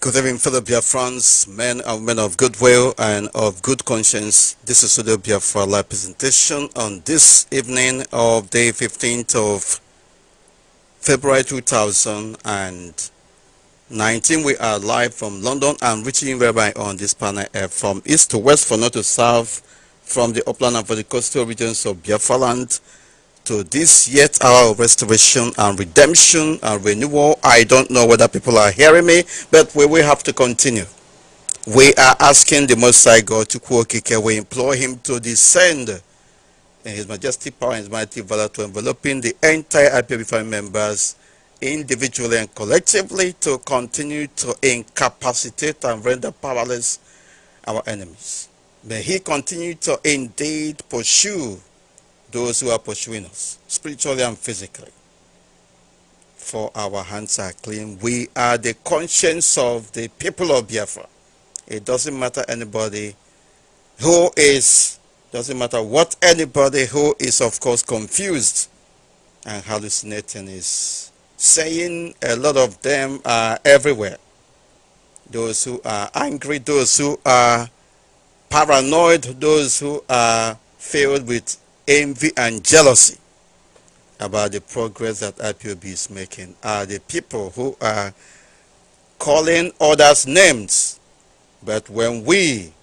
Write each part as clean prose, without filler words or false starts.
Good evening, fellow Biafrans, men and women of goodwill and of good conscience. This is the Biafra live presentation on this evening of the 15th of February 2019. We are live from London and reaching you whereby on this planet Earth from east to west, from north to south, from the upland and for the coastal regions of Biafra land to this yet hour of restoration and redemption and renewal. I don't know whether people are hearing me, but we will have to continue. We are asking the Most High God to Kwokike. We implore him to descend in his majestic power and his mighty valor to enveloping the entire IPOB family members individually and collectively to continue to incapacitate and render powerless our enemies. May he continue to indeed pursue those who are pursuing us, spiritually and physically. For our hands are clean. We are the conscience of the people of Biafra. It doesn't matter anybody who is, doesn't matter what anybody who is of course confused and hallucinating is saying. A lot of them are everywhere. Those who are angry, those who are paranoid, those who are filled with envy and jealousy about the progress that IPOB is making are the people who are calling others names. But when we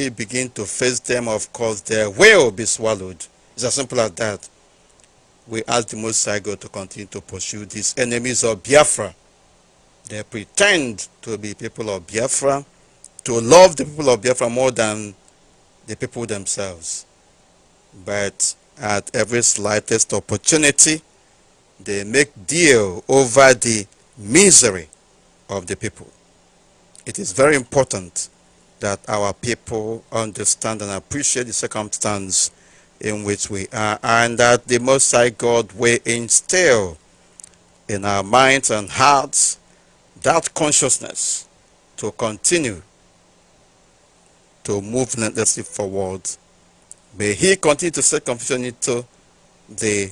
begin to face them, of course, they will be swallowed. It's as simple as that. We ask the Most High God to continue to pursue these enemies of Biafra. They pretend to be people of Biafra, to love the people of Biafra more than the people themselves. But at every slightest opportunity, they make deal over the misery of the people. It is very important that our people understand and appreciate the circumstance in which we are, and that the Most High God will instill in our minds and hearts that consciousness to continue to move relentlessly forward. May he continue to set confusion into the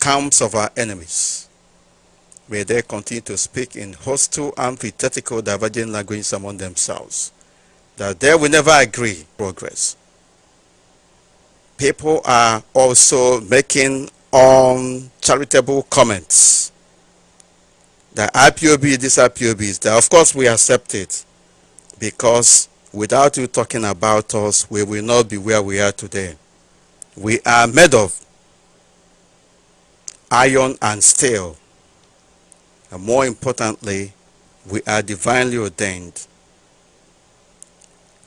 camps of our enemies. May they continue to speak in hostile, antithetical, divergent languages among themselves, that they will never agree progress. People are also making uncharitable comments. The IPOB, this IPOB is there. Of course, we accept it, because without you talking about us, we will not be where we are today. We are made of iron and steel. And more importantly, we are divinely ordained.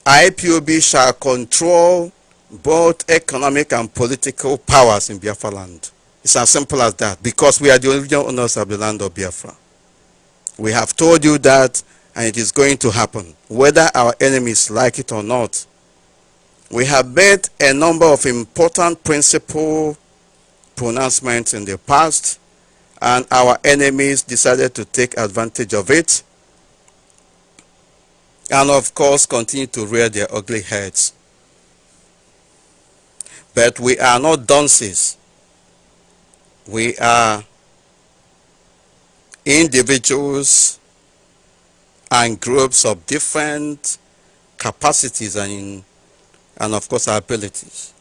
IPOB shall control both economic and political powers in Biafra land. It's as simple as that, because we are the original owners of the land of Biafra. We have told you that, and it is going to happen, whether our enemies like it or not. We have made a number of important principle pronouncements in the past, and our enemies decided to take advantage of it, and of course continue to rear their ugly heads. But we are not dunces. We are individuals and groups of different capacities and of course our abilities.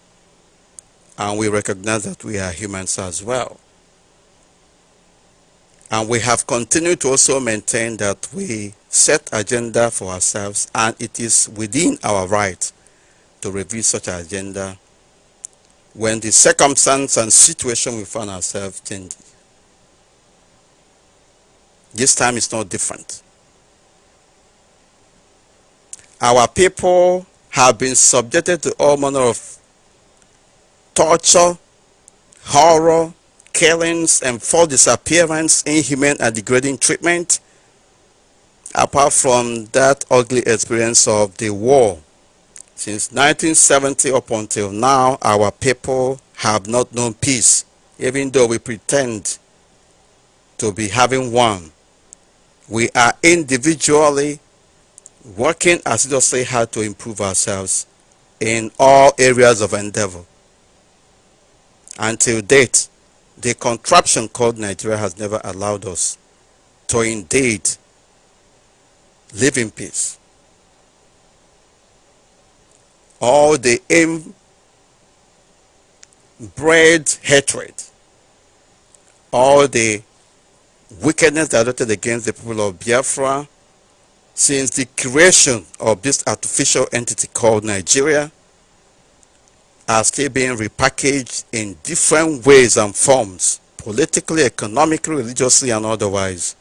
And we recognize that we are humans as well. And we have continued to also maintain that we set agenda for ourselves, and it is within our right to review such an agenda when the circumstance and situation we find ourselves changes. This time is not different. Our people have been subjected to all manner of torture, horror, killings, and forced disappearance, inhumane and degrading treatment, apart from that ugly experience of the war. Since 1970 up until now, our people have not known peace, even though we pretend to be having one. We are individually working assiduously hard to improve ourselves in all areas of endeavor. Until date, the contraption called Nigeria has never allowed us to indeed live in peace. All the inbred hatred, all the wickedness directed against the people of Biafra since the creation of this artificial entity called Nigeria are still being repackaged in different ways and forms, politically, economically, religiously, and otherwise.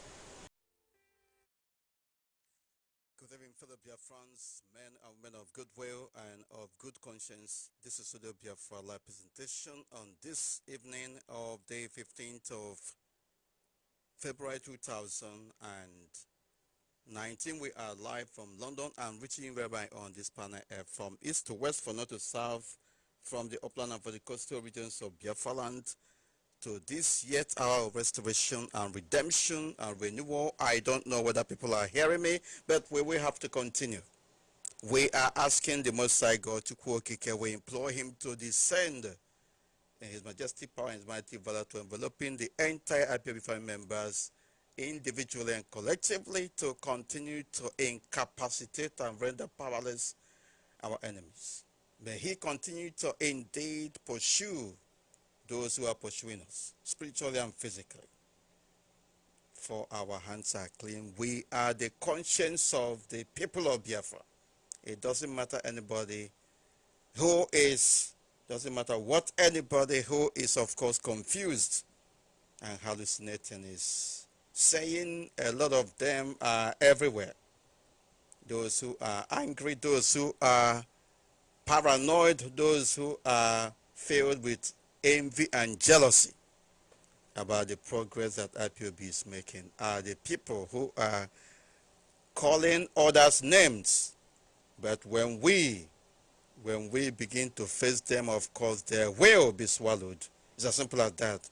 Good evening, fellow Biafrans, men and women of goodwill and of good conscience. This is Studio Biafra live presentation on this evening of the 15th of February 2019. We are live from London and reaching you whereby on this panel from east to west, from north to south, from the upland and for the coastal regions of Biafra land to this yet hour of restoration and redemption and renewal. I don't know whether people are hearing me, but we will have to continue. We are asking the Most High God to Kwokike. We implore him to descend in his majestic power and his mighty valor to enveloping the entire IPOB family members individually and collectively to continue to incapacitate and render powerless our enemies. May he continue to indeed pursue those who are pursuing us, spiritually and physically. For our hands are clean. We are the conscience of the people of Biafra. It doesn't matter anybody who is, doesn't matter what anybody who is of course confused and hallucinating is saying. A lot of them are everywhere. Those who are angry, those who are paranoid, those who are filled with envy and jealousy about the progress that IPOB is making are the people who are calling others names. But when we begin to face them, of course, they will be swallowed. It's as simple as that.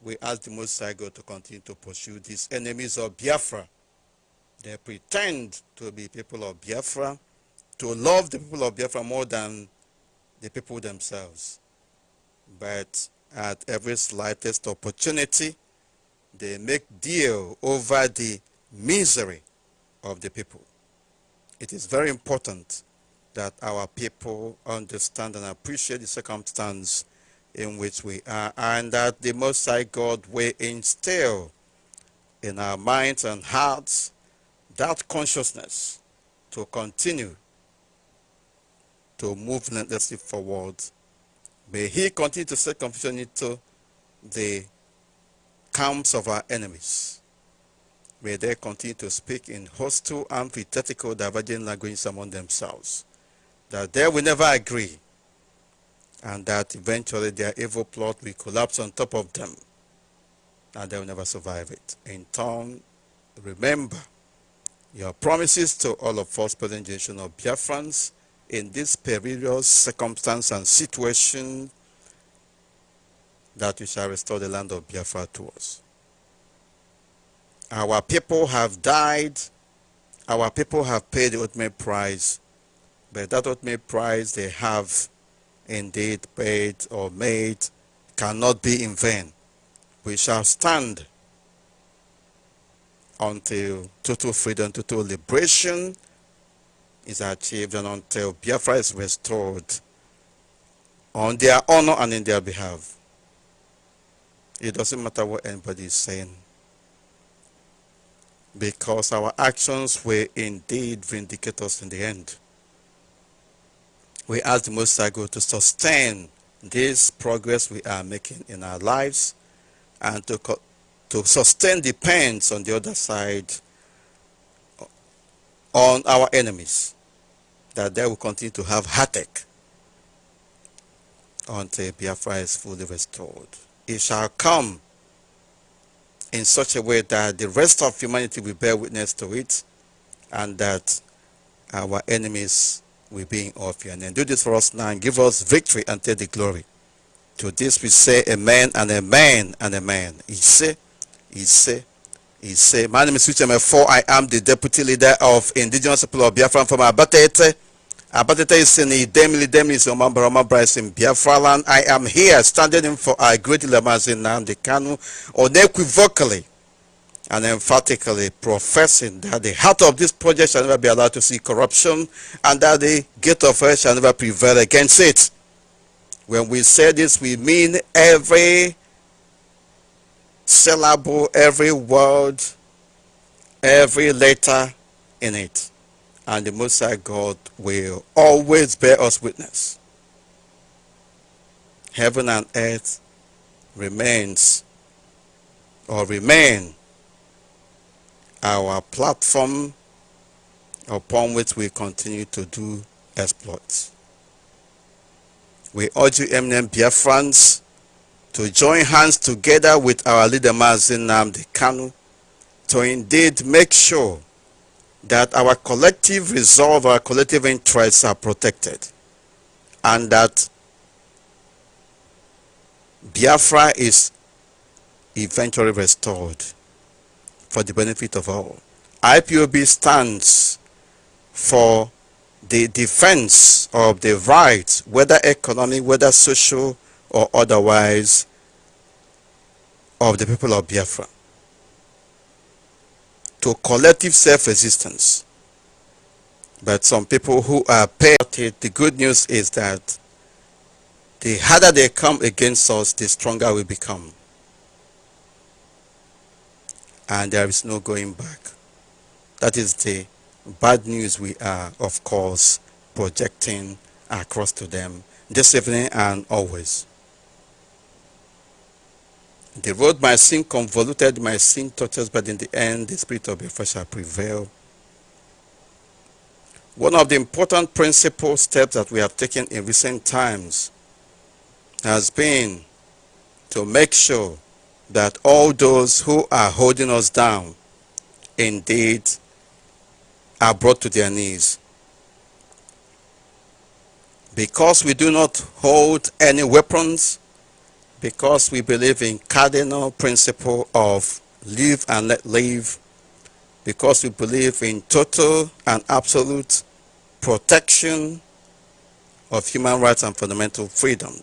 We ask the Most High God to continue to pursue these enemies of Biafra. They pretend to be people of Biafra, to love the people of Biafra more than the people themselves. But at every slightest opportunity, they make deal over the misery of the people. It is very important that our people understand and appreciate the circumstance in which we are, and that the Most High God will instill in our minds and hearts that consciousness to continue to move relentlessly forward. May he continue to set confusion into the camps of our enemies. May they continue to speak in hostile, antithetical, divergent languages among themselves, that they will never agree, and that eventually their evil plot will collapse on top of them, and they will never survive it. In turn, remember your promises to all of us, present generation of Biafrans, in this perilous circumstance and situation, that you shall restore the land of Biafra to us. Our people have died. Our people have paid the ultimate price. But that ultimate price they have indeed paid or made cannot be in vain. We shall stand until total freedom, total liberation is achieved, and until Biafra is restored on their honor and in their behalf. It doesn't matter what anybody is saying, because our actions will indeed vindicate us in the end. We ask the Most High God to sustain this progress we are making in our lives, and to sustain the pains on the other side on our enemies, that they will continue to have heartache until Biafra is fully restored. It shall come in such a way that the rest of humanity will bear witness to it, and that our enemies will be in awe of you. And do this for us now and give us victory and take the glory. To this we say amen and amen and amen. Ise, Ise, Ise. My name is Switch 4. I am the deputy leader of indigenous people of Biafra from Abatete. Abatete is in Idem is Omambara Bryce in Biafra land. I am here standing in for our great leaders in Nnamdi Kanu unequivocally and emphatically professing that the heart of this project shall never be allowed to see corruption, and that the gate of hell shall never prevail against it. When we say this, we mean every syllable, every word, every letter in it. And the Most High God will always bear us witness. Heaven and earth remains or remain our platform upon which we continue to do exploits. We urge you, eminent Biafrans, to join hands together with our leader Nnamdi Kanu to indeed make sure that our collective resolve, our collective interests are protected, and that Biafra is eventually restored for the benefit of all. IPOB stands for the defense of the rights, whether economic, whether social or otherwise, of the people of Biafra to collective self-resistance. But some people who are paid, the good news is that the harder they come against us, the stronger we become. And there is no going back. That is the bad news we are, of course, projecting across to them this evening and always. The road might seem convoluted, might seem tortuous, but in the end, the spirit of Biafra shall prevail. One of the important principal steps that we have taken in recent times has been to make sure that all those who are holding us down indeed are brought to their knees. Because we do not hold any weapons, because we believe in cardinal principle of live and let live, because we believe in total and absolute protection of human rights and fundamental freedom,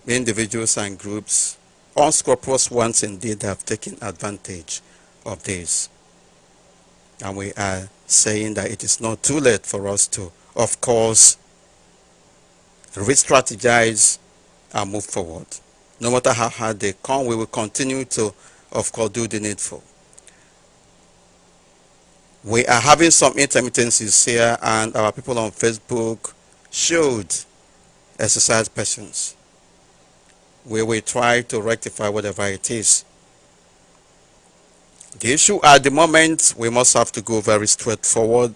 individuals and groups, unscrupulous ones indeed, have taken advantage of this. And we are saying that it is not too late for us to, of course, re-strategize and move forward. No matter how hard they come, we will continue to, of course, do the needful. We are having some intermittencies here, and our people on Facebook should exercise patience. We will try to rectify whatever it is. The issue at the moment, we must have to go very straightforward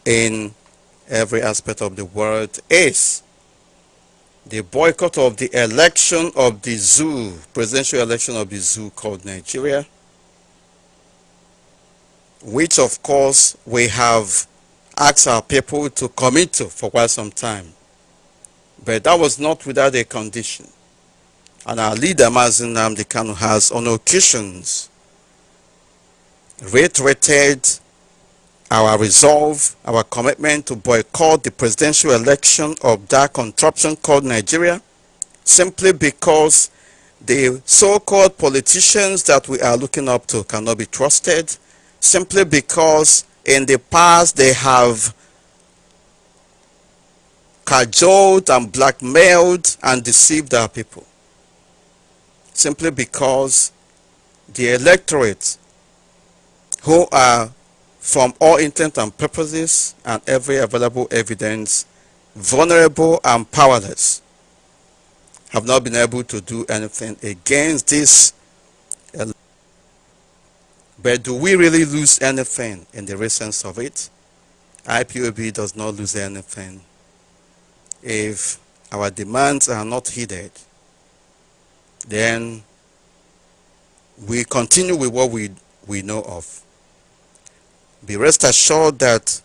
in every aspect of the world, is the boycott of the election of the zoo, presidential election of the zoo called Nigeria, which of course we have asked our people to commit to for quite some time. But that was not without a condition. And our leader, Nnamdi Kanu, has on occasions reiterated our resolve, our commitment to boycott the presidential election of that contraption called Nigeria, simply because the so-called politicians that we are looking up to cannot be trusted, simply because in the past they have cajoled and blackmailed and deceived our people, simply because the electorate, who are from all intent and purposes and every available evidence vulnerable and powerless, have not been able to do anything against this. But do we really lose anything in the real sense of it? IPOB does not lose anything if our demands are not heeded. Then we continue with what we know of. Be rest assured that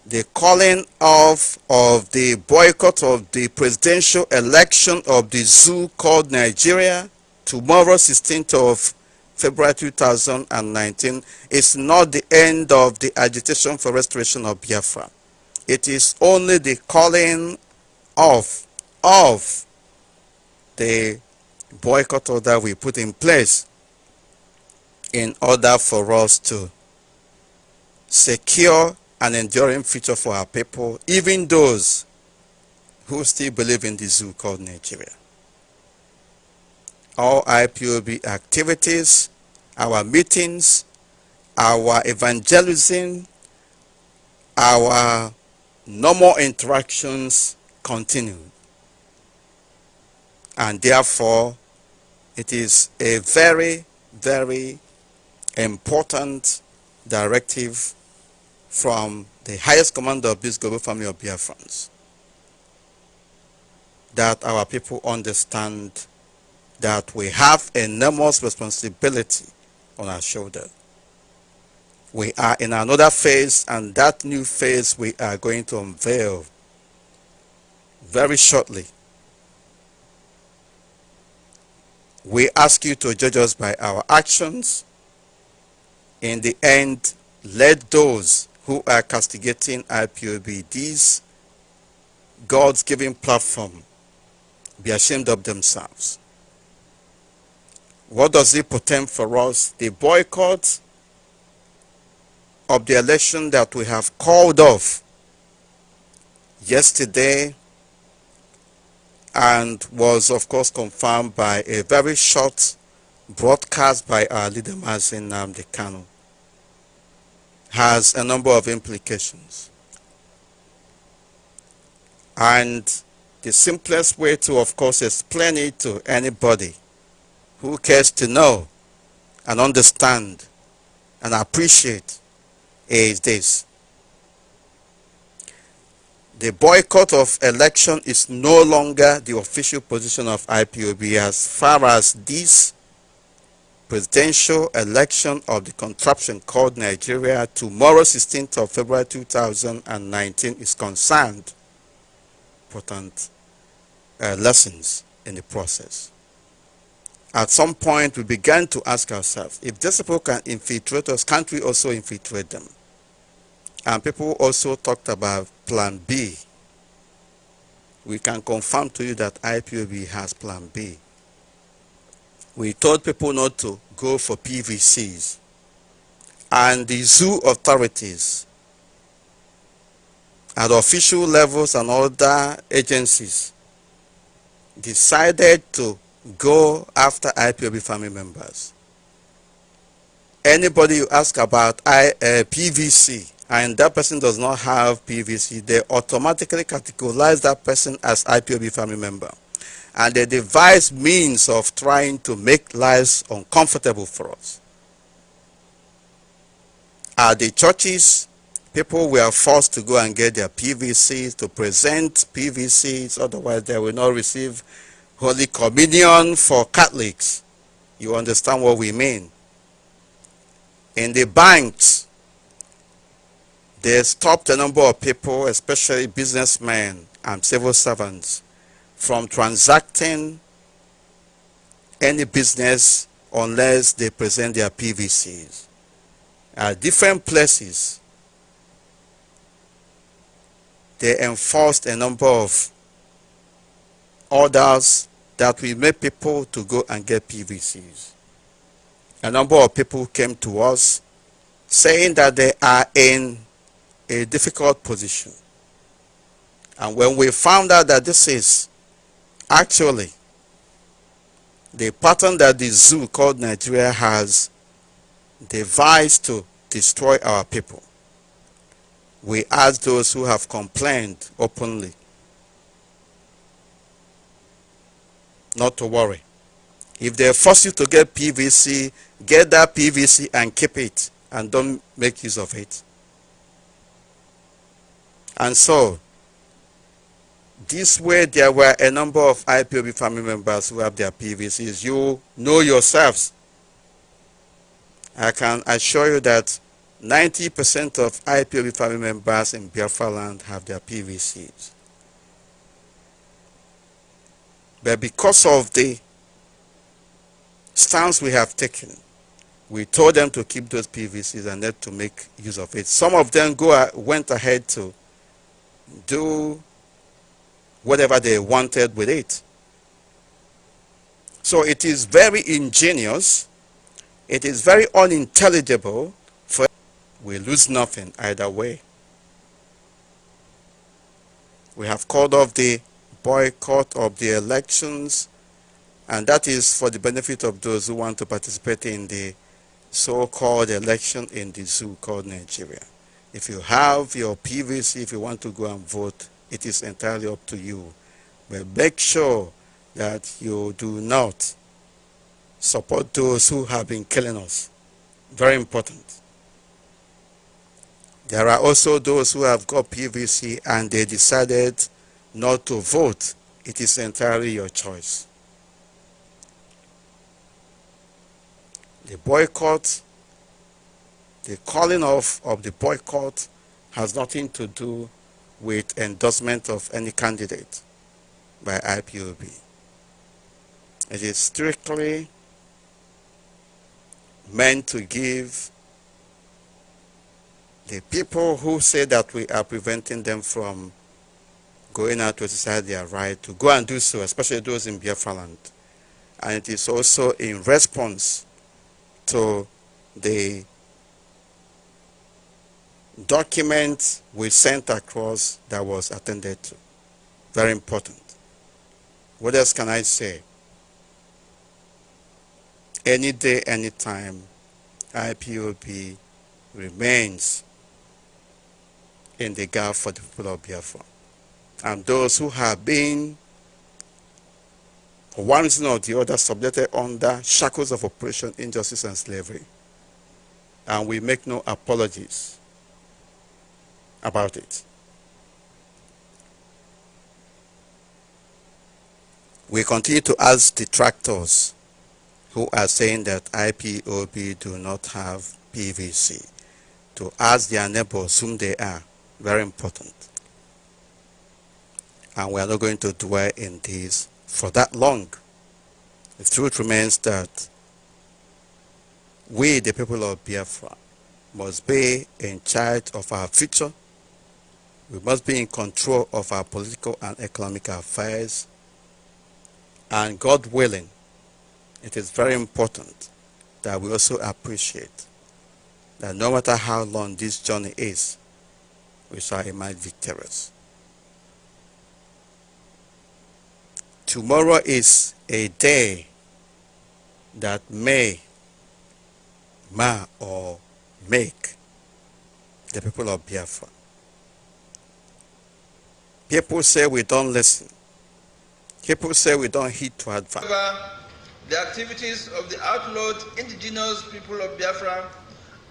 the calling off of the boycott of the presidential election of the zoo called Nigeria tomorrow, 16th of February 2019, is not the end of the agitation for restoration of Biafra. It is only the calling off of the boycott order we put in place in order for us to secure an enduring future for our people, even those who still believe in the zoo called Nigeria. All IPOB activities, our meetings, our evangelism, our normal interactions continue. And therefore, it is a very, very important directive from the highest commander of this global family of Biafrans that our people understand that we have enormous responsibility on our shoulder. We are in another phase, and that new phase we are going to unveil very shortly. We ask you to judge us by our actions. In the end, let those who are castigating IPOB, this God's given platform, be ashamed of themselves. What does it portend for us? The boycott of the election that we have called off yesterday and was of course confirmed by a very short broadcast by our leader Nnamdi Kanu, has a number of implications. And the simplest way to of course explain it to anybody who cares to know and understand and appreciate is this: the boycott of election is no longer the official position of IPOB as far as this presidential election of the contraption called Nigeria tomorrow 16th of February 2019 is concerned. Important lessons in the process. At some point we began to ask ourselves, if these people can infiltrate us, can't we also infiltrate them? And people also talked about plan B. We can confirm to you that IPOB has plan B. We told people not to go for PVCs, and the zoo authorities at official levels and other agencies decided to go after IPOB family members. Anybody you ask about PVC and that person does not have PVC, they automatically categorize that person as IPOB family member. And they devise means of trying to make lives uncomfortable for us. At the churches, people were forced to go and get their PVCs, to present PVCs, otherwise they will not receive Holy Communion for Catholics. You understand what we mean? In the banks, they stopped a number of people, especially businessmen and civil servants, from transacting any business unless they present their PVCs. At different places, they enforced a number of orders that will make people to go and get PVCs. A number of people came to us saying that they are in a difficult position. And when we found out that this is actually the pattern that the zoo called Nigeria has devised to destroy our people, we asked those who have complained openly not to worry. If they force you to get PVC, get that PVC and keep it and don't make use of it. And so, this way there were a number of IPOB family members who have their PVCs. You know yourselves. I can assure you that 90% of IPOB family members in Biafra land have their PVCs. But because of the stance we have taken, we told them to keep those PVCs and not to make use of it. Some of them went ahead to do whatever they wanted with it. So it is very ingenious. It is very unintelligible for we lose nothing either way. We have called off the boycott of the elections, and that is for the benefit of those who want to participate in the so-called election in the zoo called Nigeria. If you have your PVC, if you want to go and vote, it is entirely up to you. But make sure that you do not support those who have been killing us. Very important. There are also those who have got PVC and they decided not to vote. It is entirely your choice. The boycott, the calling off of the boycott has nothing to do with endorsement of any candidate by IPOB. It is strictly meant to give the people who say that we are preventing them from going out to exercise their right to go and do so, especially those in Biafra land. And it is also in response to the document we sent across that was attended to. Very important. What else can I say? Any day, anytime, IPOB remains in the gap for the people of Biafra. And those who have been, for one reason or the other, subjected under shackles of oppression, injustice, and slavery. And we make no apologies about it. We continue to ask detractors who are saying that IPOB do not have PVC to ask their neighbors whom they are. Very important. And we are not going to dwell in this for that long. The truth remains that we, the people of Biafra, must be in charge of our future. We must be in control of our political and economic affairs. And God willing, it is very important that we also appreciate that no matter how long this journey is, we shall emerge victorious. Tomorrow is a day that may or make the people of Biafra. People say we don't listen. People say we don't heed to advice. However, the activities of the outlawed indigenous people of Biafra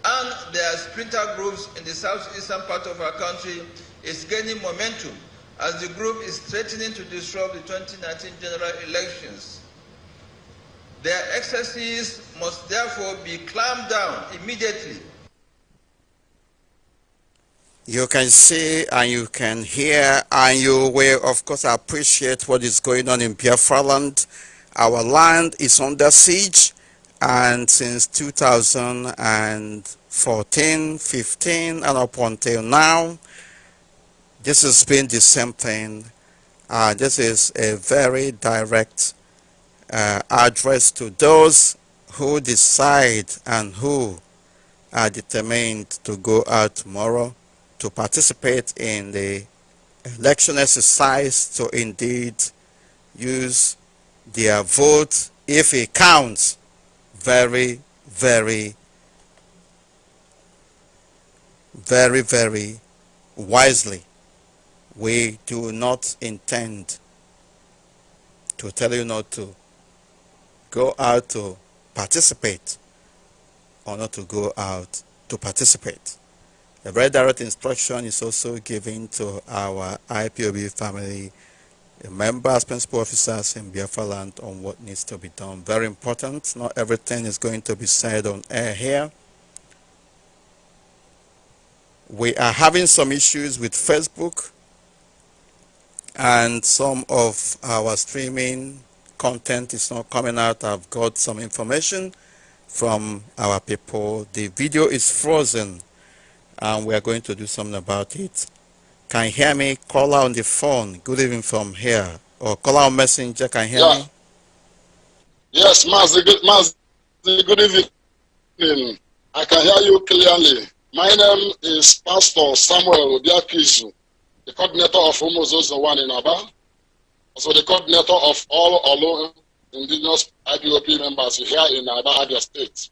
and their splinter groups in the southeastern part of our country is gaining momentum as the group is threatening to disrupt the 2019 general elections. Their excesses must therefore be clamped down immediately. You can see and you can hear and you will of course appreciate what is going on in Biafra land. Our land is under siege, and since 2014, 15 and up until now, this has been the same thing. This is a very direct address to those who decide and who are determined to go out tomorrow to participate in the election exercise, to indeed use their vote, if it counts, very, very, very, very wisely. We do not intend to tell you not to go out to participate or not to go out to participate. A very direct instruction is also given to our IPOB family members, principal officers in Biafra land on what needs to be done. Very important. Not everything is going to be said on air here. We are having some issues with Facebook, and some of our streaming content is not coming out. I've got some information from our people. The video is frozen and we are going to do something about it. Can you hear me? Caller on the phone. Good evening from here. Or caller on messenger. Can you hear me? Yes, Master, good evening. evening. I can hear you clearly. My name is Pastor Samuel Obiakizu, the coordinator of Homozozo One in Aba, also the coordinator of all Olo indigenous IPOP members here in Aba, Abia State.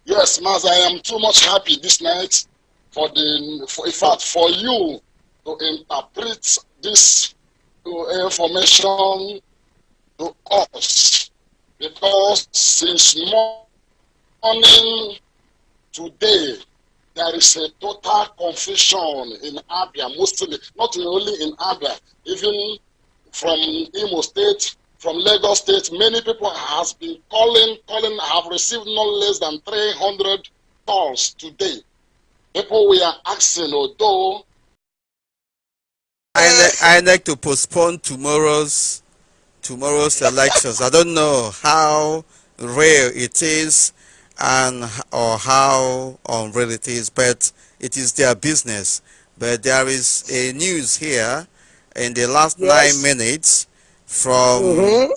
Yes, Maz, I am too much happy this night in fact, for you to interpret this information to us, because since morning today, there is a total confusion in Abia, mostly, not only in Abia, even from Imo State, from Lagos State. Many people has been calling, have received no less than 300 calls today. People we are asking, although I like to postpone tomorrow's elections. I don't know how real it is and or how unreal it is, but it is their business. But there is a news here in the last 9 minutes from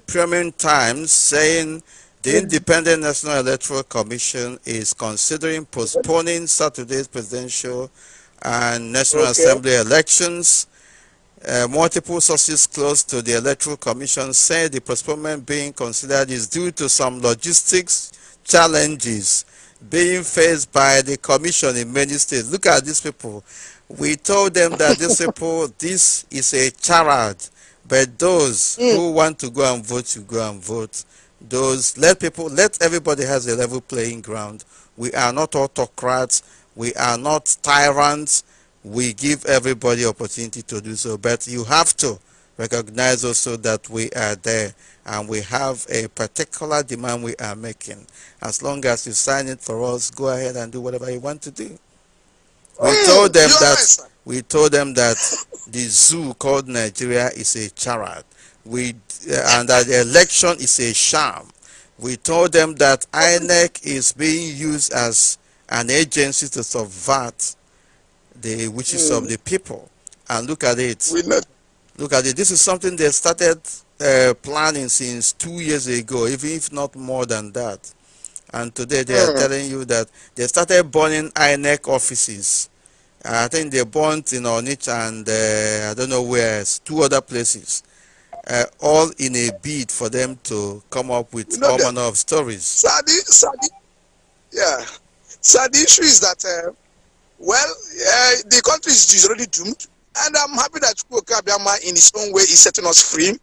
Premium Times saying the Independent National Electoral Commission is considering postponing Saturday's presidential and National Assembly elections. Multiple sources close to the Electoral Commission say the postponement being considered is due to some logistics challenges being faced by the Commission in many states. Look at these people. We told them that these people, this is a charade, but those who want to go and vote should go and vote. Let everybody has a level playing ground. We are not autocrats. We are not tyrants. We give everybody opportunity to do so, but you have to recognize also that we are there and we have a particular demand we are making. As long as you sign it for us, go ahead and do whatever you want to do. We told them that the zoo called Nigeria is a charade. And that the election is a sham. We told them that INEC is being used as an agency to subvert the wishes of the people. And look at it. Look at it. This is something they started planning since 2 years ago, even if not more than that. And today they are telling you that they started burning INEC offices. I think they burned in Onitsha and I don't know where else, 2 other places. All in a bid for them to come up with all manner of stories. Sadi, yeah. So the issue is that, the country is already doomed, and I'm happy that Chukwuka Abiyama in his own way is setting us free.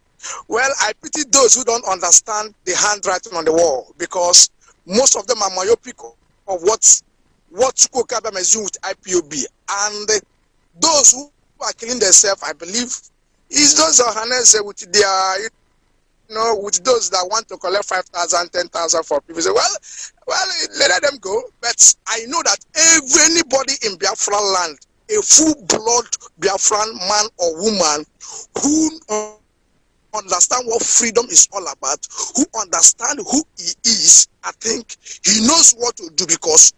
Well, I pity those who don't understand the handwriting on the wall, because most of them are myopic of what Chukwuka Abiyama is doing with IPOB, and those who are killing themselves, I believe, is those with their, with those that want to collect 5,000, 10,000 for people. Say, well, let them go. But I know that anybody in Biafra land, a full-blood Biafran man or woman who understand what freedom is all about, who understand who he is, I think he knows what to do, because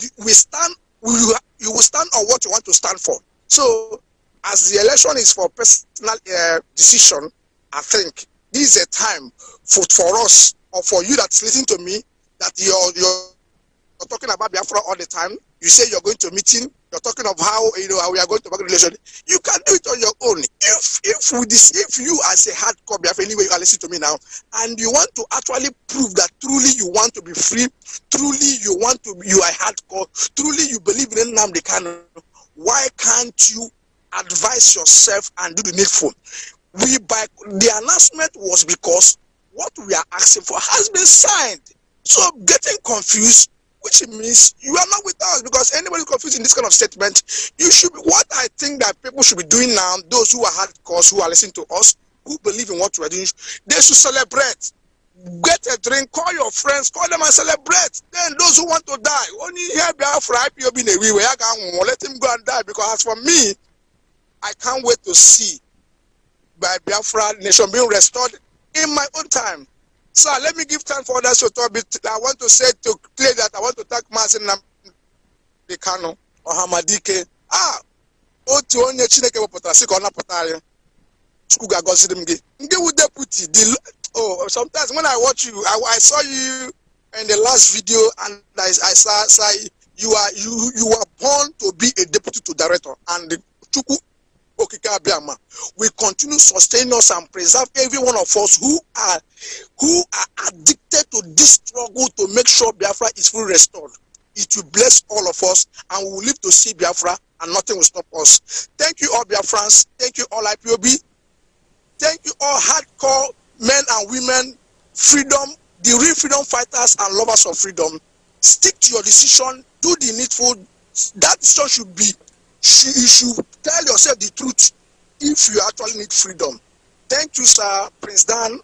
you will stand on what you want to stand for. So, as the election is for personal decision, I think this is a time for us, or for you that's listening to me, that you're talking about Biafra all the time. You say you're going to meeting, you're talking of how how we are going to make a relation. You can do it on your own. If you as a hardcore Biafra, anyway, you are listening to me now, and you want to actually prove that truly you want to be free, truly you are hardcore, truly you believe in Nnamdi Kanu, why can't you advise yourself and do the needful? The announcement was because what we are asking for has been signed. So getting confused, which means you are not with us, because anybody confused in this kind of statement, what I think that people should be doing now, those who are hardcore, who are listening to us, who believe in what we are doing, they should celebrate. Get a drink, call your friends, call them and celebrate. Then those who want to die, only here Biafra IPOB in a way, let him go and die, because as for me, I can't wait to see by Biafra nation being restored in my own time. So let me give time for others to talk a bit. I want to say to clear that I want to thank Master Nnamdi Kanu or Hamadike. Otu onye Chineke wepụtara sị ka ọ napụta ya. Chukwu ga-agọziri m gị. Ndị wu deputy, sometimes when I watch you, I saw you in the last video, and I saw you were born to be a deputy to director, and the Chuku Okika Abiama will continue sustain us and preserve every one of us who are addicted to this struggle to make sure Biafra is fully restored. It will bless all of us, and we will live to see Biafra, and nothing will stop us. Thank you all, Biafrans. Thank you all, IPOB. Thank you all, hardcore men and women, freedom, the real freedom fighters and lovers of freedom. Stick to your decision. Do the needful. That decision should be, you should tell yourself the truth if you actually need freedom. Thank you, sir. Prince Dan,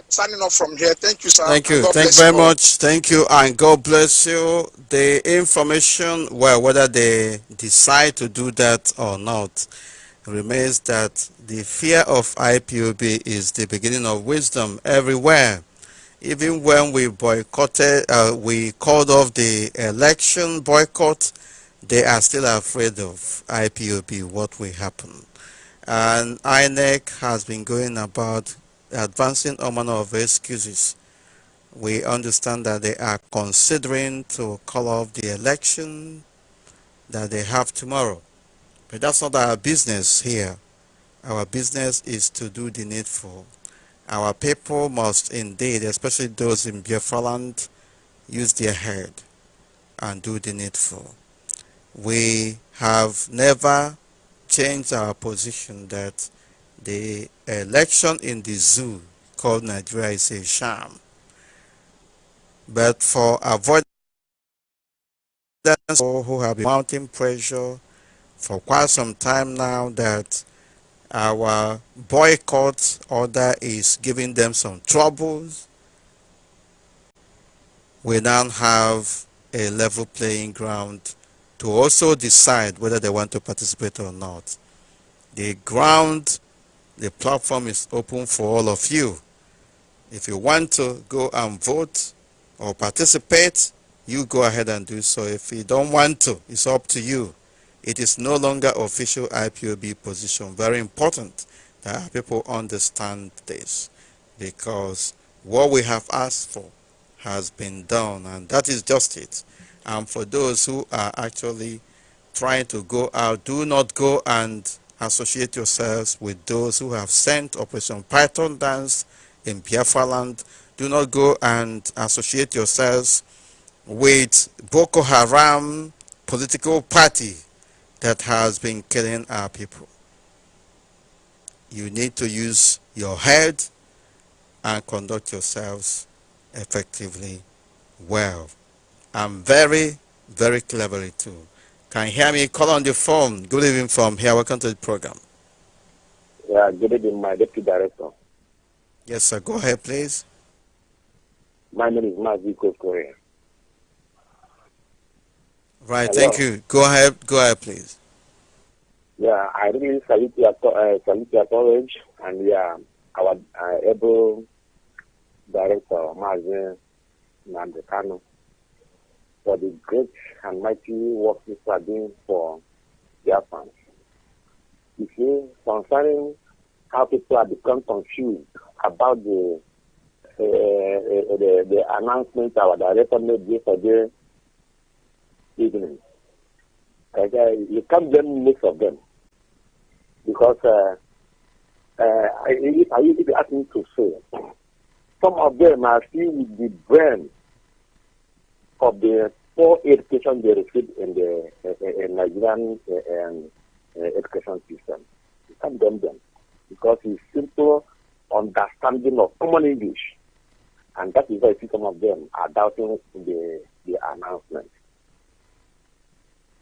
signing off from here. Thank you, sir. Thank you. God Thank you bless very you all. much. Thank you, and God bless you. The information, well, whether they decide to do that or not, remains that the fear of IPOB is the beginning of wisdom everywhere. Even when we boycotted, we called off the election boycott, they are still afraid of IPOB, what will happen. And INEC has been going about advancing all manner of excuses. We understand that they are considering to call off the election that they have tomorrow. But that's not our business here. Our business is to do the needful. Our people must indeed, especially those in Biafra land, use their head and do the needful. We have never changed our position that the election in the zoo called Nigeria is a sham. But for avoidance, who have been mounting pressure for quite some time now that our boycott order is giving them some troubles, we now have a level playing ground to also decide whether they want to participate or not. The ground, the platform is open for all of you. If you want to go and vote or participate, you go ahead and do so. If you don't want to, it's up to you. It is no longer official IPOB position. Very important that our people understand this, because what we have asked for has been done, and that is just it. And for those who are actually trying to go out, do not go and associate yourselves with those who have sent Operation Python dance in Biafra land. Do not go and associate yourselves with Boko Haram political party that has been killing our people. You need to use your head and conduct yourselves effectively well, and very, very cleverly too. Can you hear me? Call on the phone. Good evening from here. Welcome to the program. Yeah, good evening, my deputy director. Yes, sir. Go ahead, please. My name is Nnamdi Kanu. Right. Hello. Thank you. Go ahead. Go ahead, please. Yeah, I really salute your courage, and yeah, our able director, Nnamdi Kanu, for the great and mighty work you are doing for their fans. You see, concerning how people have become confused about the announcement our director made yesterday evening. You can't blame most of them, because if you ask me to say, some of them are still with the brain of the poor education they received in the Nigerian education system. You can't blame them, because it's simple understanding of common English, and that is why I see some of them are doubting the announcement.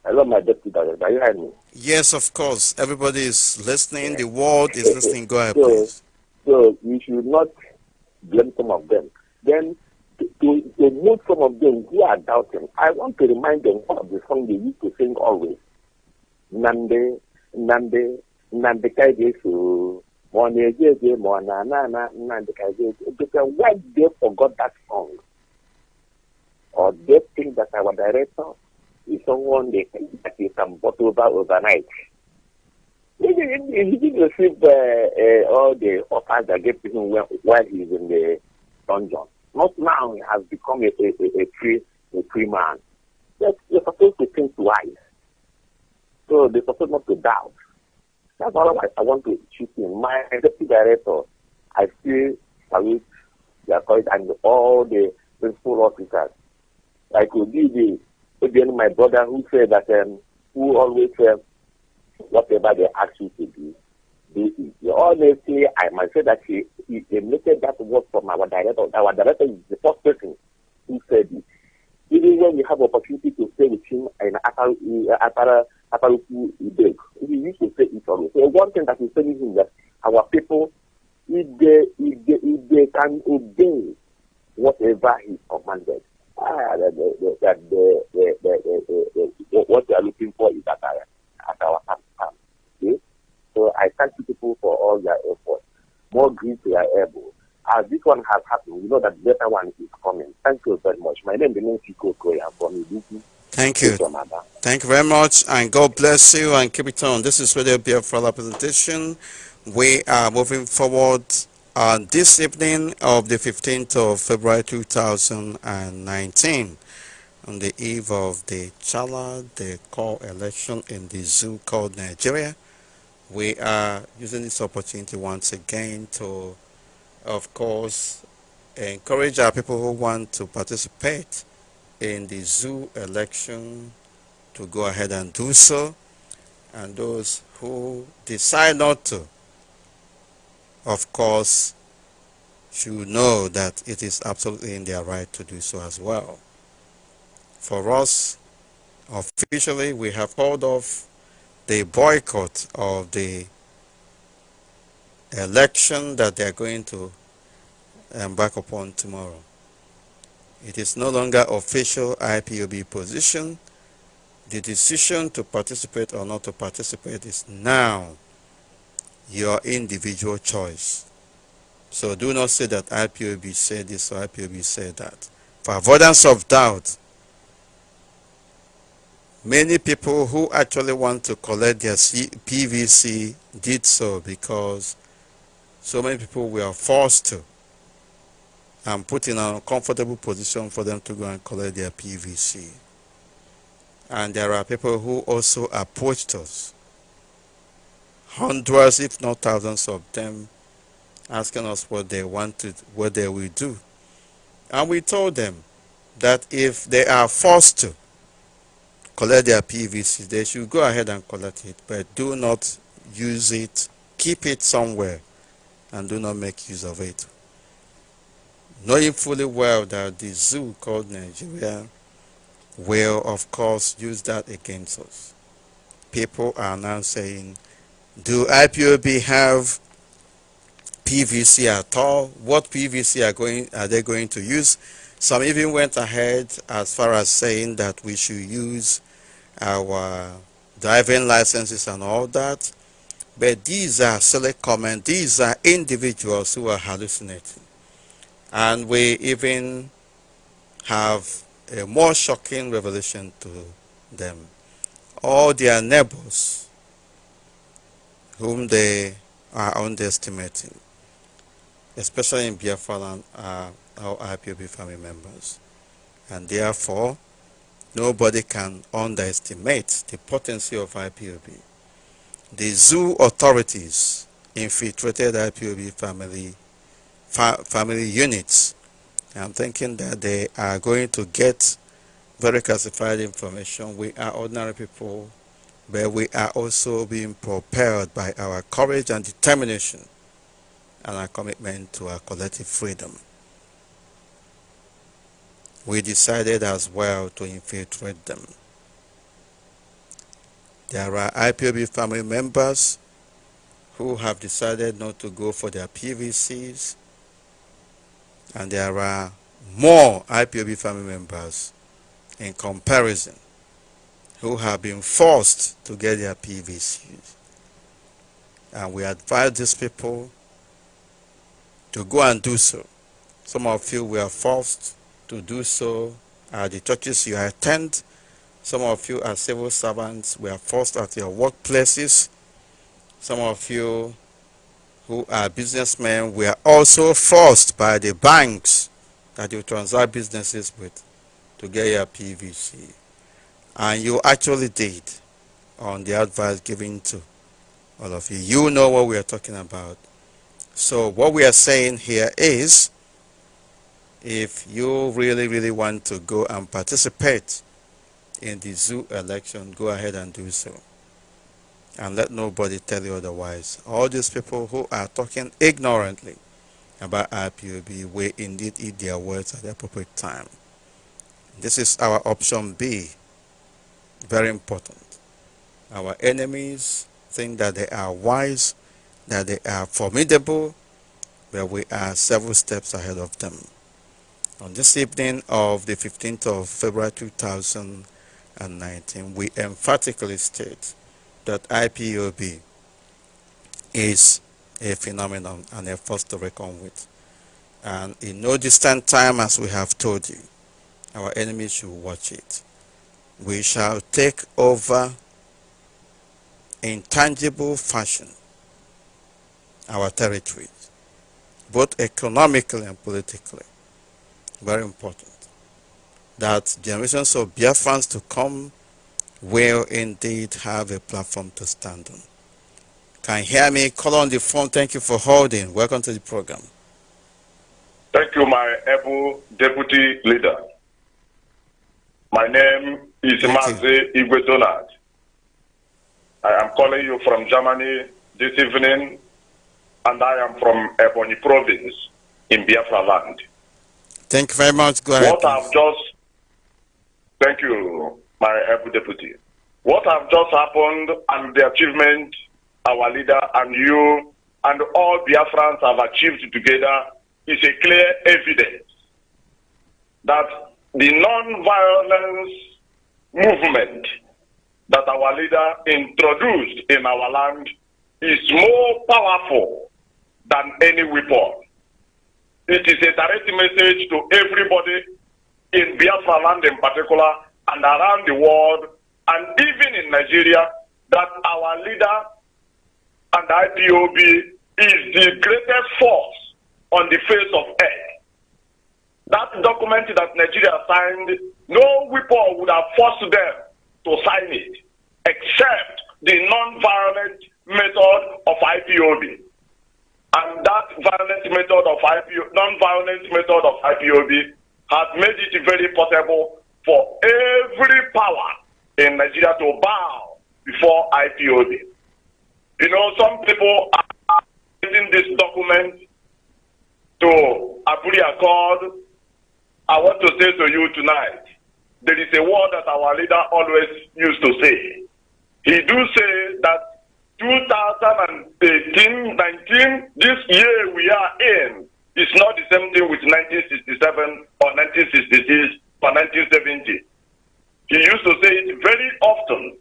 Hello, my deputy director. Are you hearing me? Yes, of course. Everybody is listening. The world is listening. Go ahead, so, please. So we should not blame some of them. Then to move some of them who are doubting, I want to remind them of the song they used to sing always. Nnamdi Kanu, because why they forgot that song? Or they think that our director is someone they think that you can bottle over overnight. He didn't receive all the offers that gave him while he's in the dungeon. not now he has become a free man. You're supposed to think twice. So they're supposed not to doubt. That's all I want to shoot in. My deputy director, I still salute their courage and all the principal officers. Like Odidi, again, my brother who said that, who always said, whatever they ask you to do, do it. Honestly, I must say that he emitted that word from our director. Our director is the first person who said it. Even when we have opportunity to stay with him in Ataruku Ibek, he used to say it always. So one thing that he's telling him that our people, if they can obey whatever he commanded, what they are looking for is at our camp. Okay? So I thank you people for all their efforts. More greed to your elbow. As this one has happened, we know that better one is coming. Thank you very much. My name is Nnamdi Kanu from Ipob. Thank you. Thank you very much, and God bless you, and keep it on. This is Radio Biafra presentation. We are moving forward on this evening of the 15th of February 2019, on the eve of the Chala, the core election in the zoo called Nigeria. We are using this opportunity once again to, of course, encourage our people who want to participate in the zoo election to go ahead and do so, and those who decide not to, of course, should know that it is absolutely in their right to do so as well. For us, officially, we have called off the boycott of the election that they are going to embark upon tomorrow. It is no longer official IPOB position. The decision to participate or not to participate is now your individual choice. So do not say that IPOB said this or IPOB said that. For avoidance of doubt, many people who actually want to collect their PVC did so because so many people were forced to and put in an uncomfortable position for them to go and collect their PVC. And there are people who also approached us, hundreds if not thousands of them, asking us what they wanted, what they will do. And we told them that if they are forced to collect their PVC, they should go ahead and collect it, but do not use it, keep it somewhere, and do not make use of it. Knowing fully well that the zoo called Nigeria will, of course, use that against us. People are now saying, do IPOB have PVC at all? What PVC are they going to use? Some even went ahead as far as saying that we should use our driving licenses and all that. But these are silly comments. These are individuals who are hallucinating. And we even have a more shocking revelation to them. All their neighbors whom they are underestimating, especially in Biafra land, are our IPOB family members. And therefore, nobody can underestimate the potency of IPOB. The zoo authorities infiltrated IPOB family units. I'm thinking that they are going to get very classified information. We are ordinary people, but we are also being propelled by our courage and determination and our commitment to our collective freedom. We decided as well to infiltrate them. There are IPOB family members who have decided not to go for their PVCs, and there are more IPOB family members in comparison who have been forced to get their PVCs. And we advise these people to go and do so. Some of you were forced to do so at the churches you attend. Some of you as civil servants were forced at your workplaces. Some of you who are businessmen were also forced by the banks that you transact businesses with to get your PVC. And you actually did on the advice given to all of you. You know what we are talking about. So what we are saying here is, if you really, really want to go and participate in the zoo election, go ahead and do so. And let nobody tell you otherwise. All these people who are talking ignorantly about IPOB will indeed eat their words at the appropriate time. This is our option B. Very important. Our enemies think that they are wise, that they are formidable, but we are several steps ahead of them. On this evening of the 15th of February 2019, we emphatically state that IPOB is a phenomenon and a force to reckon with. And in no distant time, as we have told you, our enemies should watch it. We shall take over in tangible fashion our territories, both economically and politically. Very important that generations of Biafrans to come will indeed have a platform to stand on. Can you hear me? Call on the phone. Thank you for holding. Welcome to the program. Thank you, my able deputy leader. My name is Mazi Igwe Donald. I am calling you from Germany this evening, and I am from Ebonyi province in Biafra land. Thank you very much. Go ahead. Thank you, my able deputy. What have just happened and the achievement our leader and you and all Biafrans have achieved together is a clear evidence that the non-violence movement that our leader introduced in our land is more powerful than any weapon. It is a direct message to everybody in Biafra land in particular and around the world and even in Nigeria that our leader and IPOB is the greatest force on the face of earth. That document that Nigeria signed, no weapon would have forced them to sign it, except the non-violent method of IPOB. And that non-violent method of IPOB has made it very possible for every power in Nigeria to bow before IPOB. You know, some people are using this document to Aburi Accord. I want to say to you tonight, there is a word that our leader always used to say. He do say that 2018, 19, this year we are in, is not the same thing with 1967 or 1966 or 1970. He used to say it very often.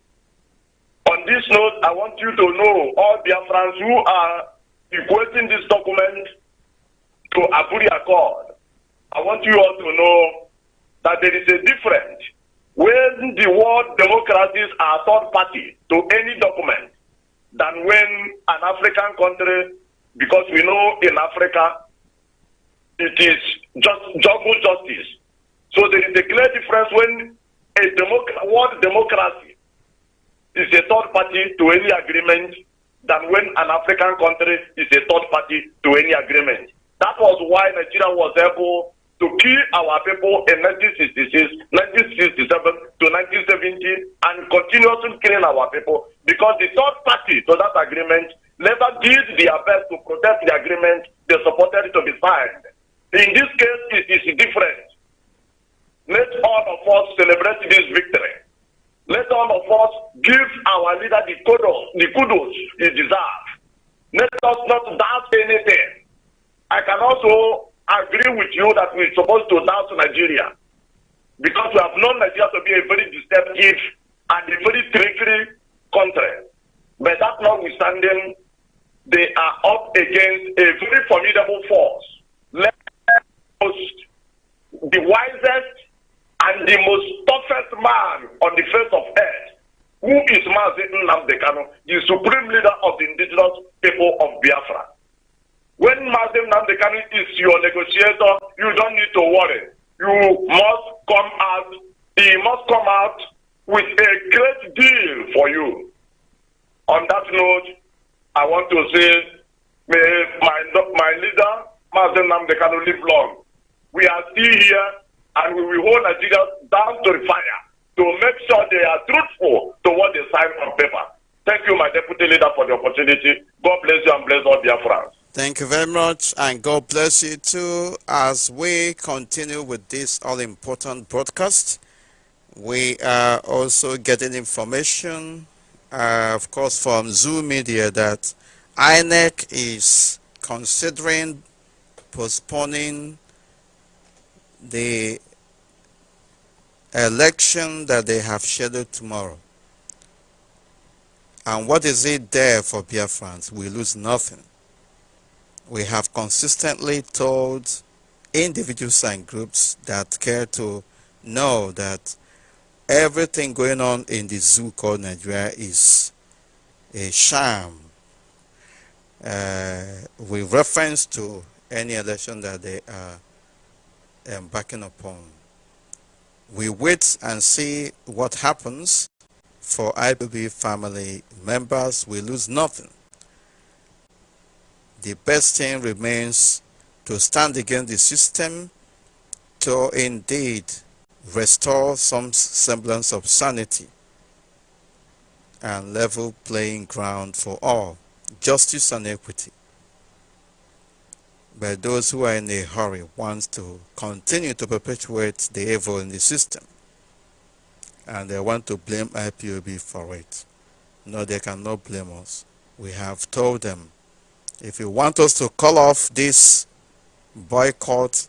On this note, I want you to know, all Biafrans who are equating this document to Aburi Accord, I want you all to know that there is a difference when the word democracies are third party to any document than when an African country, because we know in Africa it is just jungle justice. So there is a clear difference when a word democracy is a third party to any agreement than when an African country is a third party to any agreement. That was why Nigeria was able to kill our people in 1966, 1967 to 1970 and continuously killing our people because the third party to that agreement never did their best to protect the agreement they supported to be signed. In this case, it is different. Let all of us celebrate this victory. Let all of us give our leader the kudos he deserves. Let us not doubt anything. I can also agree with you that we're supposed to doubt Nigeria because we have known Nigeria to be a very deceptive and a very trickery country. But that notwithstanding, they are up against a very formidable force. Let us, the wisest and the most toughest man on the face of earth, who is Nnamdi Kanu, the supreme leader of the indigenous people of Biafra. When Nnamdi Kanu Kanu is your negotiator. You don't need to worry. You must come out. He must come out with a great deal for you. On that note, I want to say, may my leader, Master Nnamdi Kanu, live long. We are still here, and we will hold Nigeria down to the fire to make sure they are truthful to what they sign on paper. Thank you, my deputy leader, for the opportunity. God bless you and bless all Biafrans. Thank you very much, and God bless you too. As we continue with this all-important broadcast, we are also getting information, of course, from Zoo Media that INEC is considering postponing the election that they have scheduled tomorrow. And what is it there for Biafrans? We lose nothing. We have consistently told individuals and groups that care to know that everything going on in the zoo called Nigeria is a sham, with reference to any election that they are embarking upon. We wait and see what happens. For IPB family members, we lose nothing. The best thing remains to stand against the system, to indeed restore some semblance of sanity and level playing ground for all, justice and equity. But those who are in a hurry want to continue to perpetuate the evil in the system, and they want to blame IPOB for it. No, they cannot blame us. We have told them, if you want us to call off this boycott,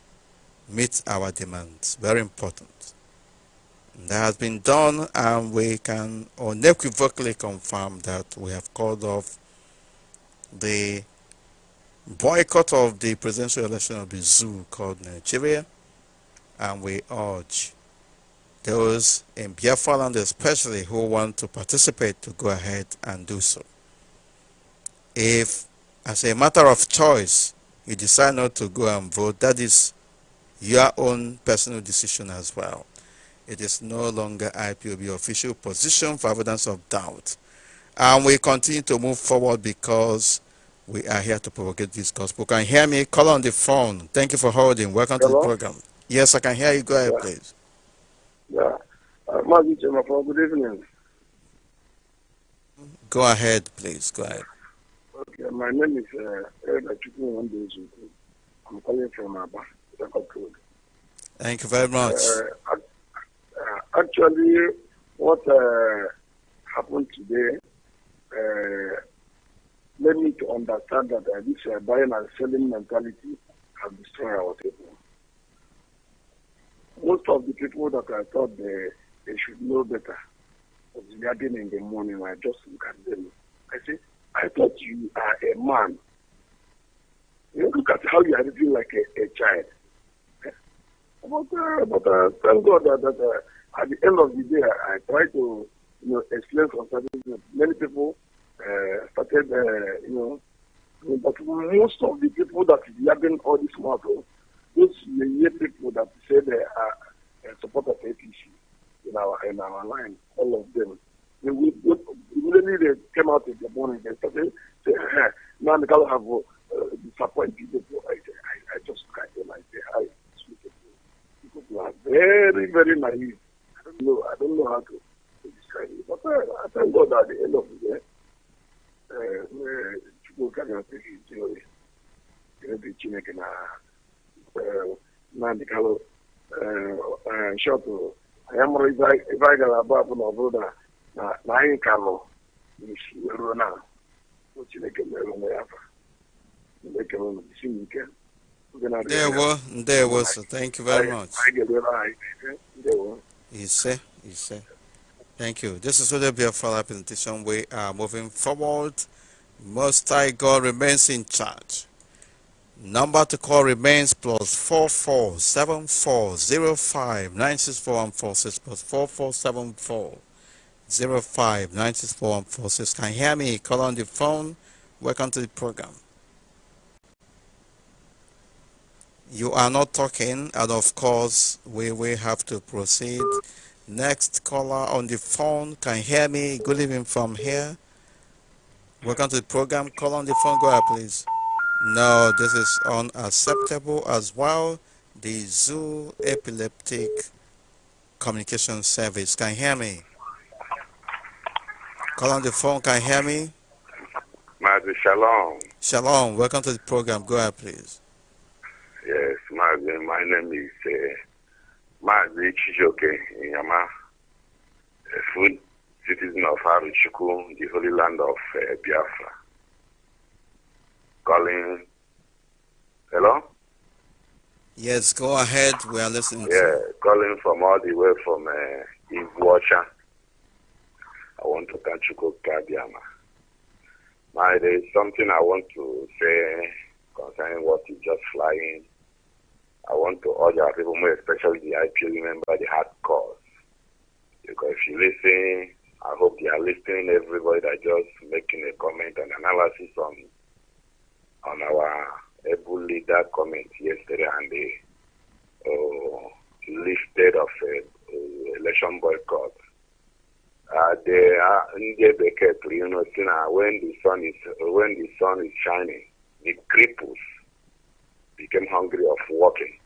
meet our demands. Very important. That has been done, and we can unequivocally confirm that we have called off the boycott of the presidential election of the zoo called Nigeria, and we urge those in Biafra land especially who want to participate to go ahead and do so. If, as a matter of choice, you decide not to go and vote, that is your own personal decision as well. It is no longer IPOB official position for avoidance of doubt. And we continue to move forward because we are here to propagate this gospel. Can you hear me? Call on the phone. Thank you for holding. Welcome to the Hello? program. Yes, I can hear you. Go ahead, please. Yeah. Mazi Chemafo, good evening. Go ahead, please. Go ahead. Okay, my name is Elder Chukwuemeka. I'm calling from Aba, Second Road. Thank you very much. Actually, what happened today led me to understand that this buying and selling mentality has destroyed our people. Most of the people that I thought they should know better was gathering in the morning. I just look at them. I say, I thought you are a man. You look at how you are living like a child. But thank God that at the end of the day, I try to explain some certain things. Many people started, but most of the people that is having all this matter, those many people that say they are support of APC in our line, all of them, immediately they came out in the morning, they started saying, now the girl have disappointed people. I just look at them, I say, hi, sweet people. Because you are very, very naive. I don't know how to describe it. But I thank God at the end of the day, people can take it seriously. Nnamdi Kanu short I am if I got about my brother na anyị ka nọ n'isi ruo na o Chineke mere ụmụ ya afa Chineke mere isi ike Ndewo, so thank you very much. You say. Thank you. This is really be a follow-up presentation. We are moving forward. Most High God remains in charge. Number to call remains plus 447405964146 plus 447405964146. Can you hear me? Call on the phone. Welcome to the program. You are not talking, and of course, we will have to proceed. Next caller on the phone can hear me. Good evening from here. Welcome to the program. Call on the phone. Go ahead, please. No, this is unacceptable as well. The Zoo Epileptic Communication Service. Can you hear me? Call on the phone. Can you hear me? Mazi Shalom. Shalom. Welcome to the program. Go ahead, please. Yes, Mazi, my name is Mazi Chijoke Inyama, a food citizen of Haruchuku, the Holy Land of Biafra. Calling. Hello? Yes, go ahead. We are listening to Yeah, you. calling from all the way from Ibuocha. I want to thank you, Kadiama. There is something I want to say concerning what is just flying. I want to urge our people, more especially the IPO, remember the hard cause. Because if you listen, I hope they are listening, everybody that just making a comment and analysis on our able leader comment yesterday and the lifted of election boycott. They are in the you know, when the sun is shining, the cripples became hungry of walking.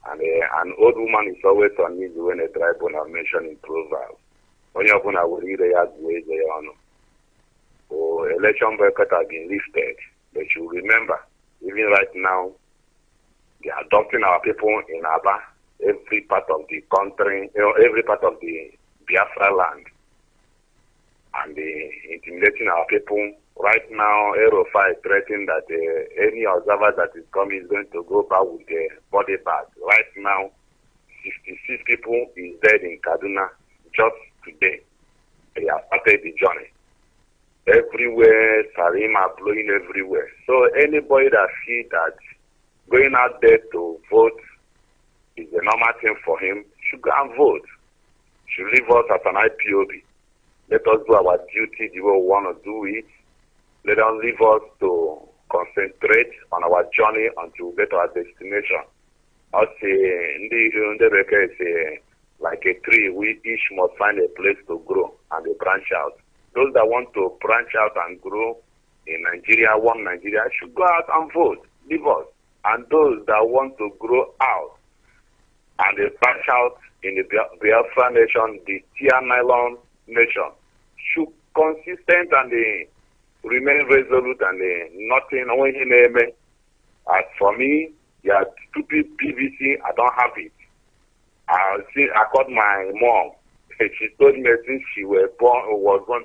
And an old woman is always on knees when a dry bone are mentioned in Proverbs. When you're going to read the election boycott has been lifted. But you remember, even right now, they are adopting our people in Aba, every part of the country, every part of the Biafra land. And intimidating our people. Right now, Aero 5 threatening that any observer that is coming is going to go back with the body bag. Right now, 66 people is dead in Kaduna just today. They have started the journey. Everywhere, sarim are blowing everywhere. So anybody that sees that going out there to vote is a normal thing for him should go and vote. Should leave us as an IPOB. Let us do our duty the way we want to do it. Let us leave us to concentrate on our journey until we get to our destination. I'll say, like a tree, we each must find a place to grow and a branch out. Those that want to branch out and grow in Nigeria, one Nigeria, should go out and vote. Leave us. And those that want to grow out and they branch out in the Biafra nation, the Tia Nylon nation, should consistent and they remain resolute and nothing on him. As for me, yeah, stupid PVC, I don't have it. I called my mom. She told me since she was born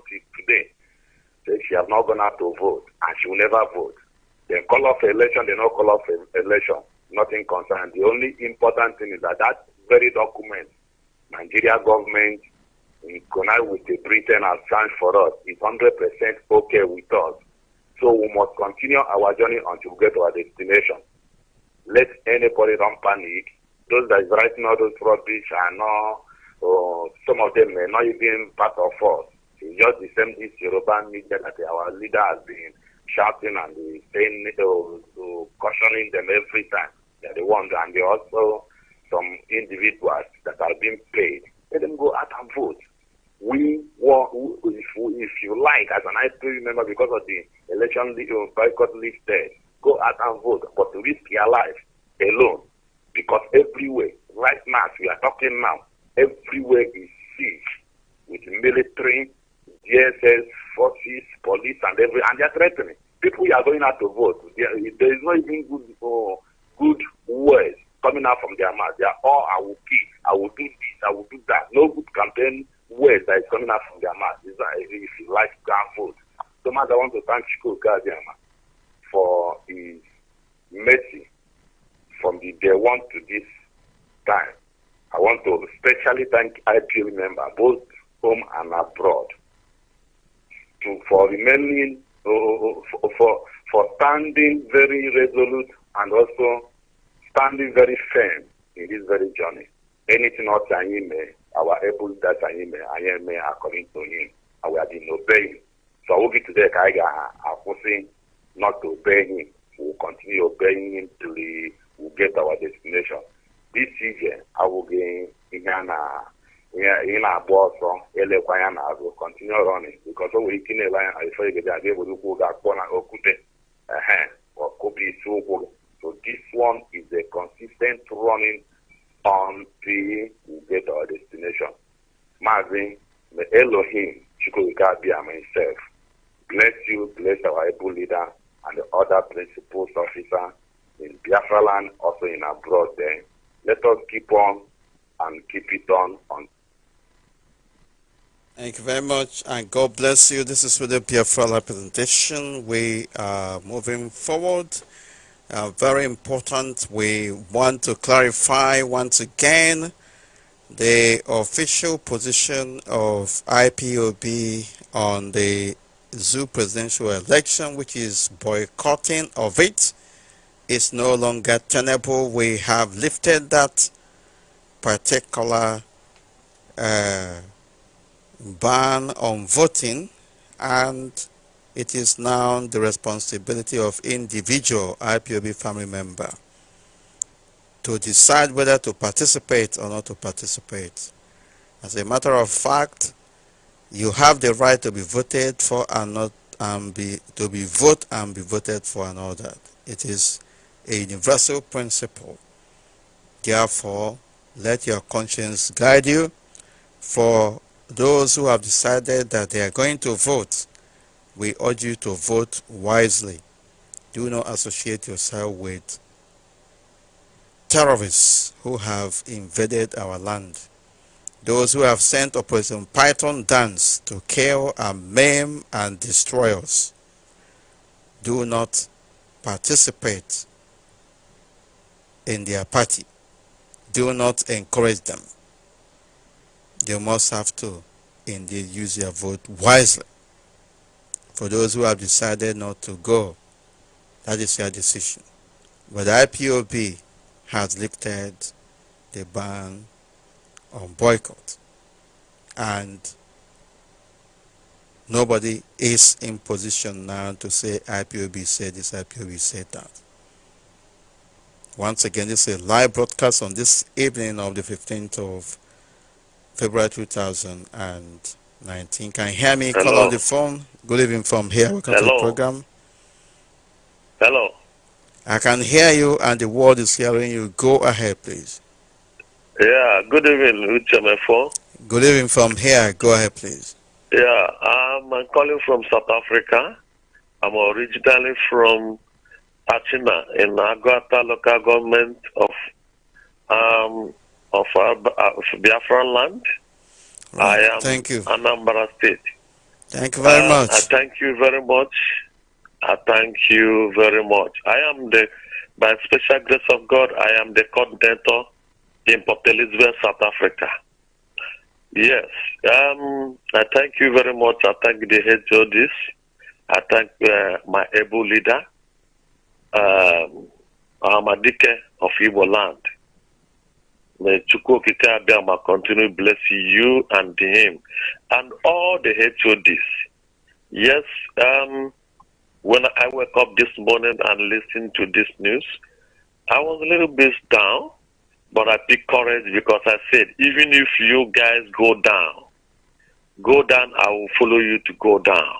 till today, that she has not gone out to vote and she will never vote. They call off election, they not call off election. Nothing concerned. The only important thing is that very document, Nigeria government in connect with the Britain has signed for us, is 100% okay with us. So we must continue our journey until we get to our destination. Let anybody don't panic. Those that is writing all those rubbish are not, some of them may not even part of us. It's just the same this Yoruba media that our leader has been shouting and saying, cautioning them every time. They're the ones, and they also some individuals that are being paid. Let them go out and vote. We want, if you like, as an IPO member, because of the election boycott lifted, go out and vote, but risk your life alone. Because everywhere, right now, as we are talking now, everywhere is siege with military, DSS, forces, police, and they are threatening. People are going out to vote. There is not even good words coming out from their mouth. They are all, I will kill, I will do this, I will do that. No good campaign words that is coming out from their mouth. If you like, go and vote. So much I want to thank Chico Gadiama for his mercy from the day one to this time. I want to especially thank IPO member, both home and abroad, for remaining, for standing very resolute and also standing very firm in this very journey. Anything not our able that I am according to him, and we have been obeying. So I will be today, I forcing not to obey him. We will continue obeying him till we get our destination. This year, I will gain in a boss from Elequayana, I will continue running because we can I say that they will go that corner or could a hand or could be so. So this one is a consistent running until we get our destination. Marvin, the Elohim, Chukwuka myself, bless you, bless our able leader and the other principal officer in Biafra land, also in abroad there. Let us keep on and keep it on. Thank you very much, and God bless you. This is with the Biafra presentation. We are moving forward. Very important. We want to clarify once again the official position of IPOB on the zoo presidential election, which is boycotting of it, is no longer tenable. We have lifted that particular ban on voting, and it is now the responsibility of individual IPOB family member to decide whether to participate or not to participate. As a matter of fact, you have the right to be voted for and not to be voted and be voted for another. It is a universal principle. Therefore, let your conscience guide you. For those who have decided that they are going to vote, we urge you to vote wisely. Do not associate yourself with terrorists who have invaded our land. Those who have sent Operation Python dance to kill and maim and destroy us. Do not participate in their party. Do not encourage them. You must have to indeed use your vote wisely. For those who have decided not to go, that is your decision. But the IPOB has lifted the ban on boycott, and nobody is in position now to say IPOB said this, IPOB said that. Once again, this is a live broadcast on this evening of the 15th of February 2019. Can you hear me? Call on Hello. the phone. Good evening from here. Welcome to the Hello. program. Hello. I can hear you and the world is hearing you. Go ahead, please. Yeah, good evening, Uchemefo. Good evening from here. Go ahead, please. Yeah, I'm calling from South Africa. I'm originally from Achina in Agwata local government of Biafra land. Right. I am Thank you. Anambra State. Thank you very much. I thank you very much. I thank you very much. By special grace of God, I am the coordinator in Port Elizabeth, South Africa. Yes, I thank you very much. I thank the HODs. I thank my able leader, Amadike of Igbo land. May Chukwukika Abiyama continue blessing you and him and all the HODs. Yes, when I woke up this morning and listened to this news, I was a little bit down, but I picked courage because I said, even if you guys go down, I will follow you to go down.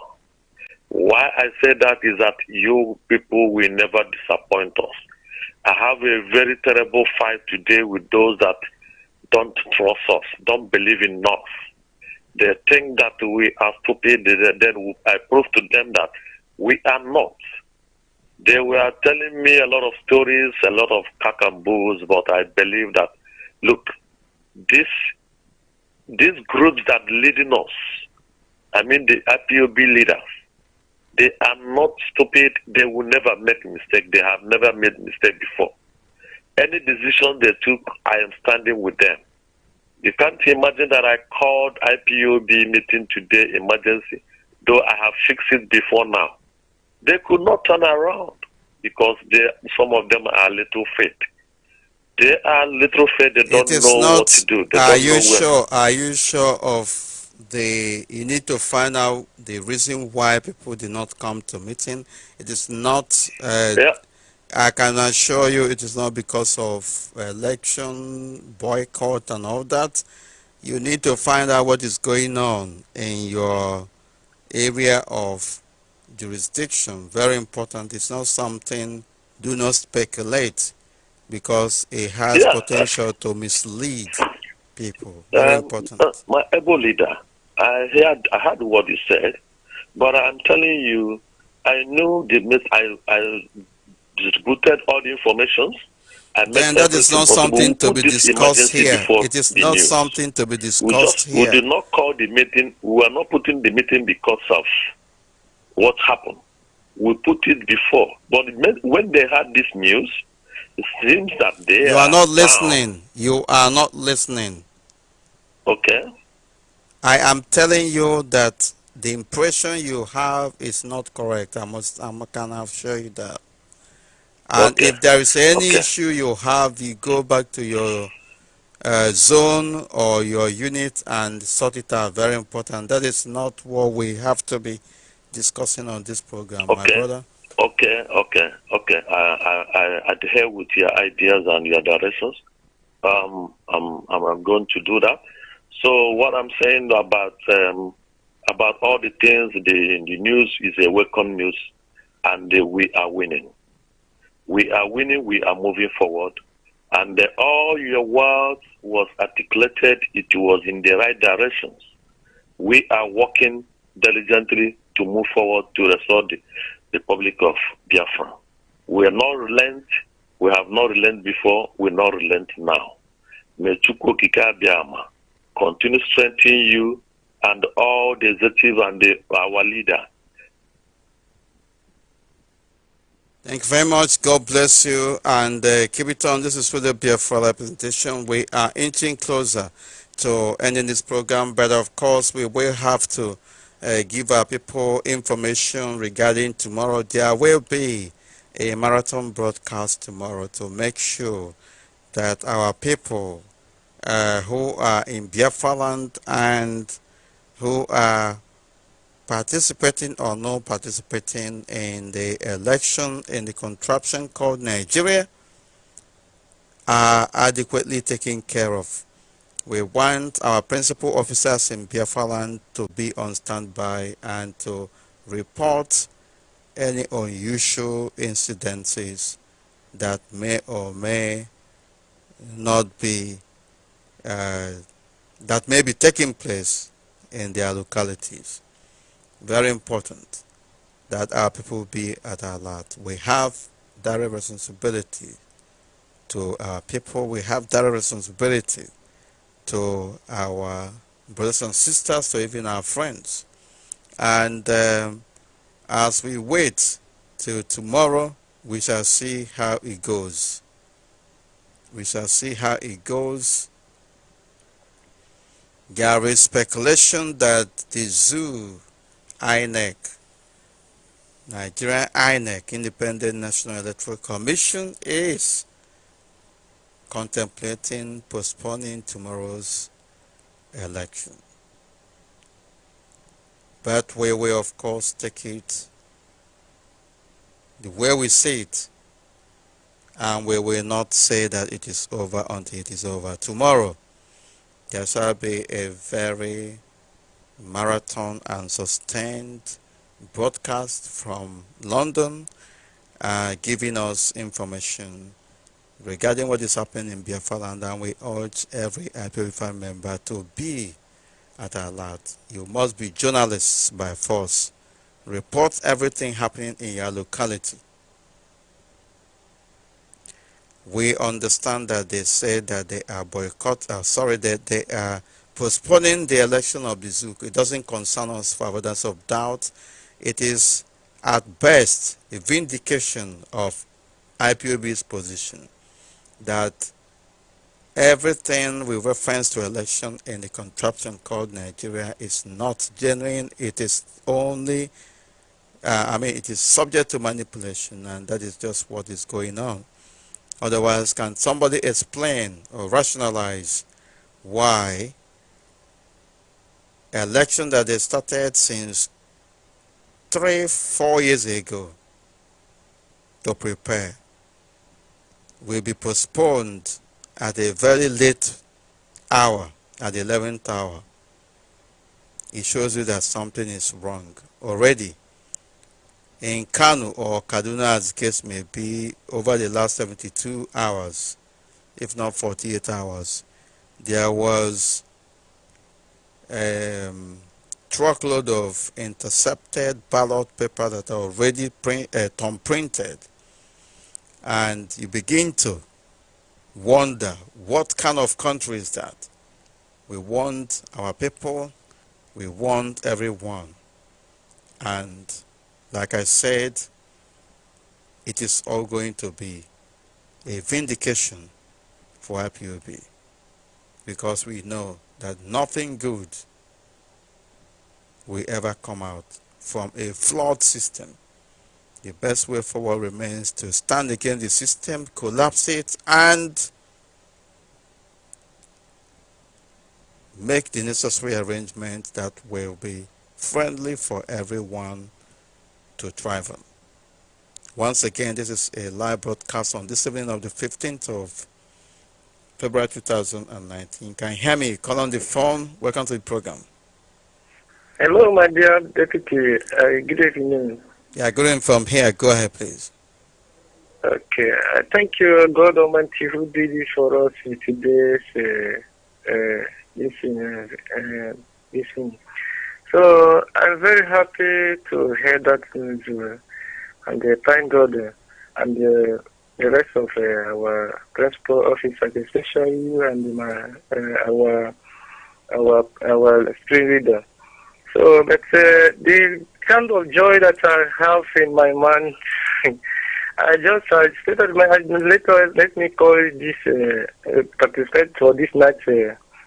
Why I say that is that you people will never disappoint us. I have a very terrible fight today with those that don't trust us, don't believe in us. They think that we are stupid, then I prove to them that we are not. They were telling me a lot of stories, a lot of cacamboos, but I believe that, look, these groups that leading us, I mean the IPOB leaders, they are not stupid. They will never make a mistake. They have never made a mistake before. Any decision they took, I am standing with them. You can't imagine that I called IPOB meeting today, emergency, though I have fixed it before now. They could not turn around because some of them are little faith. They are little faith. They don't know what to do. They Are don't you know sure? Are you sure of you need to find out the reason why people did not come to meeting? It is not. Yeah. I can assure you it is not because of election boycott and all that. You need to find out what is going on in your area of jurisdiction. Very important. It's not something, do not speculate because it has Yeah, potential to mislead people. Very important. my able leader, I heard what you said, but I'm telling you, I knew I distributed all the information. I made Then that is everything not possible. We something to put be this discussed emergency here. before It is the not news. something to be discussed We here. did not call the meeting. We were not putting the meeting because of what happened. We put it before. But when they had this news, it seems that they You are are not bound. listening. You are not listening. Okay? I am telling you that the impression you have is not correct. I can assure you that. And Okay. if there is any Okay. issue you have, you go back to your zone or your unit and sort it out. Very important. That is not what we have to be discussing on this program, my Okay. brother. Okay. I adhere with your ideas and your directions. I'm going to do that. So what I'm saying about all the things, the news is a welcome news, and we are winning. We are winning. We are moving forward, and all your words was articulated. It was in the right directions. We are working diligently to move forward to restore the Republic of Biafra. We are not relent. We have not relent before. We not relent now. May Chukwu Okike Abiama continue strengthening you and all the executive and our leader. Thank you very much. God bless you and keep it on. This is for the Biafra representation. We are inching closer to ending this program, but of course we will have to give our people information regarding tomorrow. There will be a marathon broadcast tomorrow to make sure that our people who are in Biafra land and who are participating or not participating in the election in the contraption called Nigeria are adequately taken care of. We want our principal officers in Biafra land to be on standby and to report any unusual incidences that may or may not be uh, that may be taking place in their localities. Very important that our people be at alert. We have direct responsibility to our people. We have direct responsibility to our brothers and sisters, to even our friends. And as we wait till tomorrow, we shall see how it goes. We shall see how it goes. There is speculation that the zoo, INEC, Nigerian INEC, Independent National Electoral Commission, is contemplating postponing tomorrow's election. But we will, of course, take it the way we see it, and we will not say that it is over until it is over. Tomorrow, there shall be a very marathon and sustained broadcast from London, giving us information regarding what is happening in Biafra land, and we urge every IPOB member to be at alert. You must be journalists by force. Report everything happening in your locality. We understand that they say that they are that they are postponing the election of the Zouk. It doesn't concern us for avoidance of doubt. It is at best a vindication of IPOB's position that everything with reference to election in the contraption called Nigeria is not genuine. It is only, it is subject to manipulation, and that is just what is going on. Otherwise, can somebody explain or rationalize why election that they started since 3, 4 years ago to prepare will be postponed at a very late hour, at the 11th hour. It shows you that something is wrong already. In Kanu or Kaduna, as the case may be, over the last 72 hours, if not 48 hours, there was a truckload of intercepted ballot paper that are already thumb printed, and you begin to wonder, what kind of country is that? We want our people, we want everyone, and like I said, it is all going to be a vindication for IPOB, because we know that nothing good will ever come out from a flawed system. The best way forward remains to stand against the system, collapse it, and make the necessary arrangements that will be friendly for everyone to thrive on. Once again, this is a live broadcast on this evening of the 15th of February 2019. Can you hear me? Call on the phone. Welcome to the program. Hello, my dear deputy. Good evening. Yeah, good evening from here. Go ahead, please. Okay. Thank you, God Almighty, who did it for us in today's listening. So I'm very happy to hear that news, and thank God and the rest of our principal officers, especially you and our street leader. So, but the kind of joy that I have in my mind, I stated let me call this participate for this night's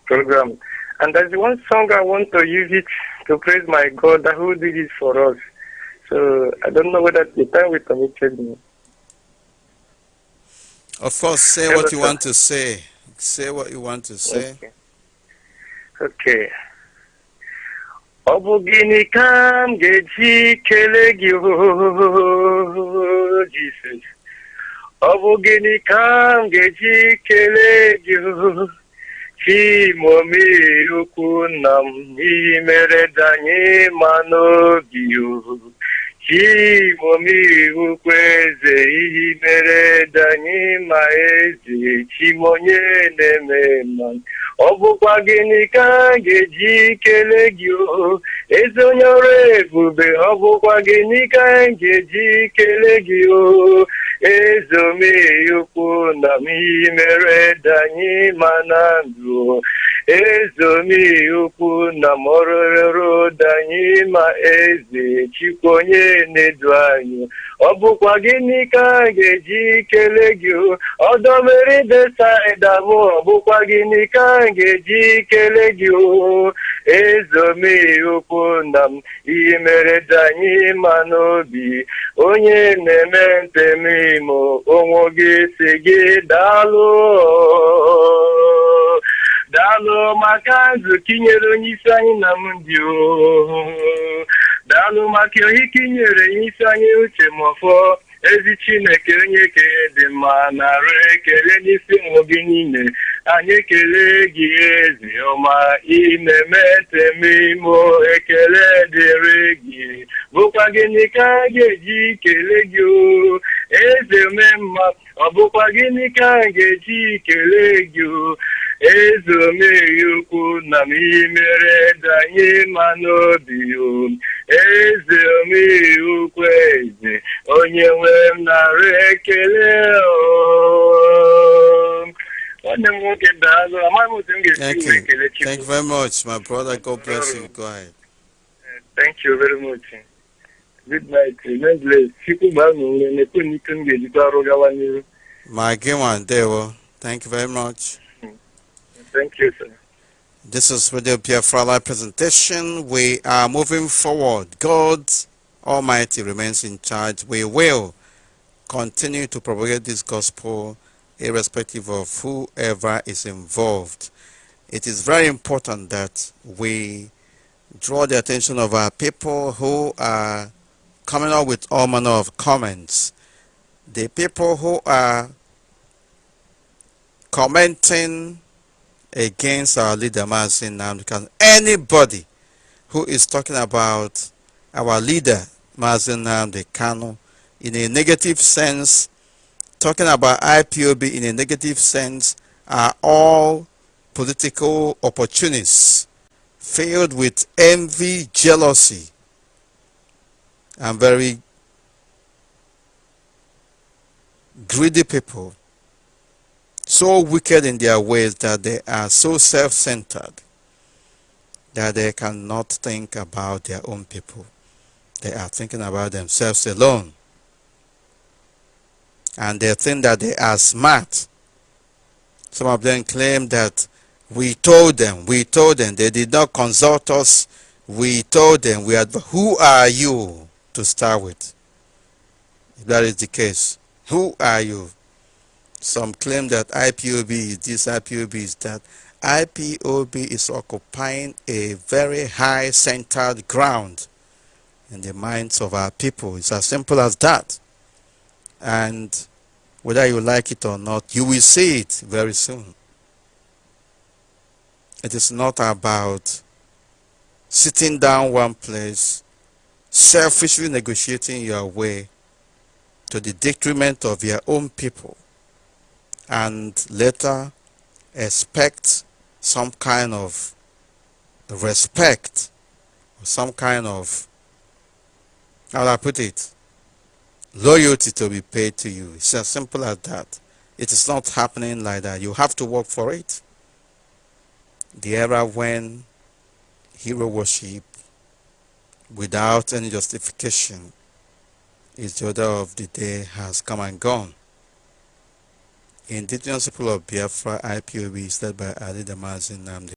program. And there's one song I want to use it to praise my God who did it for us. So I don't know whether the time will permit me. Of course, say Hello, what you sir. want to say. Say what you want to say. Okay. Ọ bụ gịnị ka m ga-eji kelee gị Jesus? Ọ bụ gịnị ka m ga-eji kelee gị Chimomi ukwu nna m ihe mere danye ma n'obi Chimomi ukwu eze ihe mere danye ma eze Chimonye na-eme mma ọ bụkwa gịnị ka ga-eji kelee gị eze onye ọrụ ebube ọ bụkwa gịnị ka ga-eji kelee gị eze omeyukwu na m ihe mere danye ma na ndụ eze omeyukwu na m ọrụrụ danye ma eze chukwu onye na-edu anyị ọ bụkwa gịnị ka ga-eji kelee gị ọdọmeri desa ịdabụ ọ bụkwa gịnị ka ga-eji kelee gị eze omeyukwu na m ihe mere danye ma n'obi onye na-eme ntemimo onwe gị si gị daalụ maka nzukọ inyere onye isi anyị na m ndị daalụ maka ohike inyere onye isi anyị uche mọfọ ezi Chineke onye kenye dị mma nara ekele n'isi ụmụ gị niile anyị ekele gị eze ọma ime temimo ekele dịrị gị bụkwa gịnị ka ga-eji kelee gị eze ome mma ọ bụkwa gịnị ka ga-eji kelee gị eze omeyukwu na m ihe mere danye ma n'obi eze omeyukwu eze onye nwe m nara ekele nwanne m nwoke daalụ amaghị m otu m ga-esi wee ekele Chukwu. Thank you very much, my brother. God bless you. Go ahead. Thank you very much. Good night. God bless. Chukwu gbaa n'onwe na-ekwe n'ike m ga-ejikwa arụ gawa n'ihu. My Gimwan Dewo. Thank you very much. Thank you, sir. This is Radio Biafra Live presentation. We are moving forward. God Almighty remains in charge. We will continue to propagate this gospel irrespective of whoever is involved. It is very important that we draw the attention of our people who are coming up with all manner of comments. The people who are commenting against our leader, Mazi Nnamdi Kanu. Anybody who is talking about our leader, Mazi Nnamdi Kanu, in a negative sense, talking about IPOB in a negative sense, are all political opportunists filled with envy, jealousy, and very greedy people, so wicked in their ways that they are so self-centered that they cannot think about their own people. They are thinking about themselves alone. And they think that they are smart. Some of them claim that we told them, they did not consult us, we told them, who are you to start with? If that is the case, who are you? Some claim that IPOB is this, IPOB is that. IPOB is occupying a very high centered ground in the minds of our people. It's as simple as that. And whether you like it or not, you will see it very soon. It is not about sitting down one place, selfishly negotiating your way to the detriment of your own people, and later expect some kind of respect, some kind of, how do I put it, loyalty to be paid to you. It's as simple as that. It is not happening like that. You have to work for it. The era when hero worship without any justification is the order of the day has come and gone. Indigenous people of Biafra, IPOB, is led by Ali Damazi Nnamdi.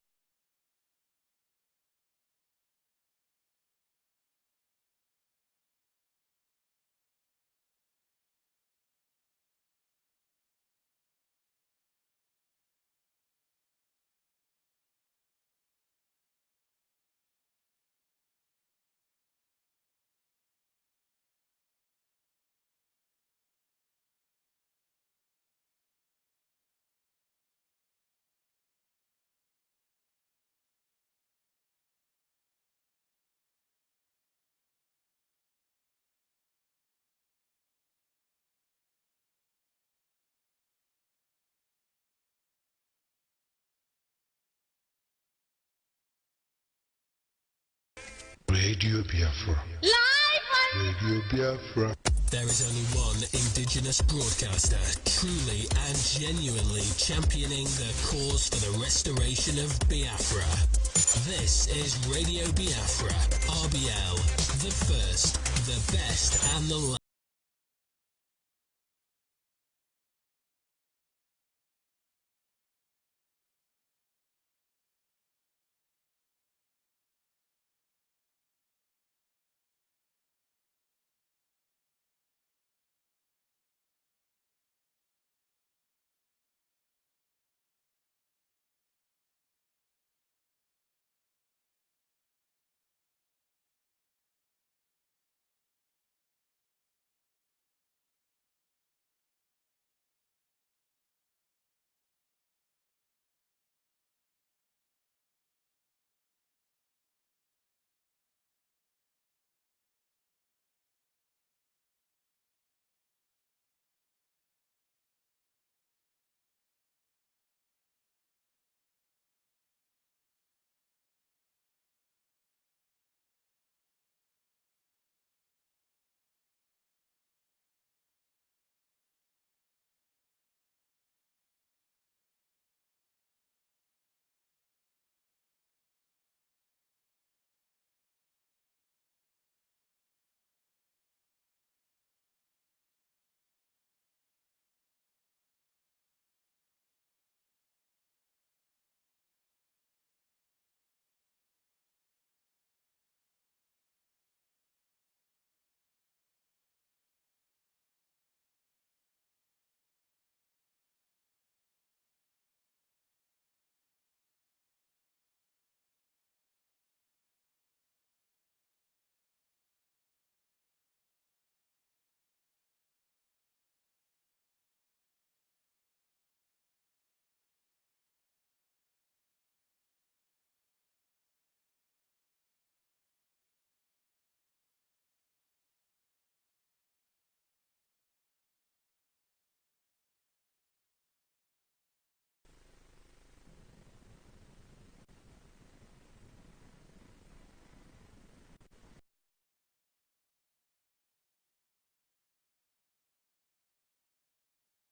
Radio Biafra. Live on Radio Biafra. There is only one indigenous broadcaster truly and genuinely championing the cause for the restoration of Biafra. This is Radio Biafra, RBL, the first, the best, and the last.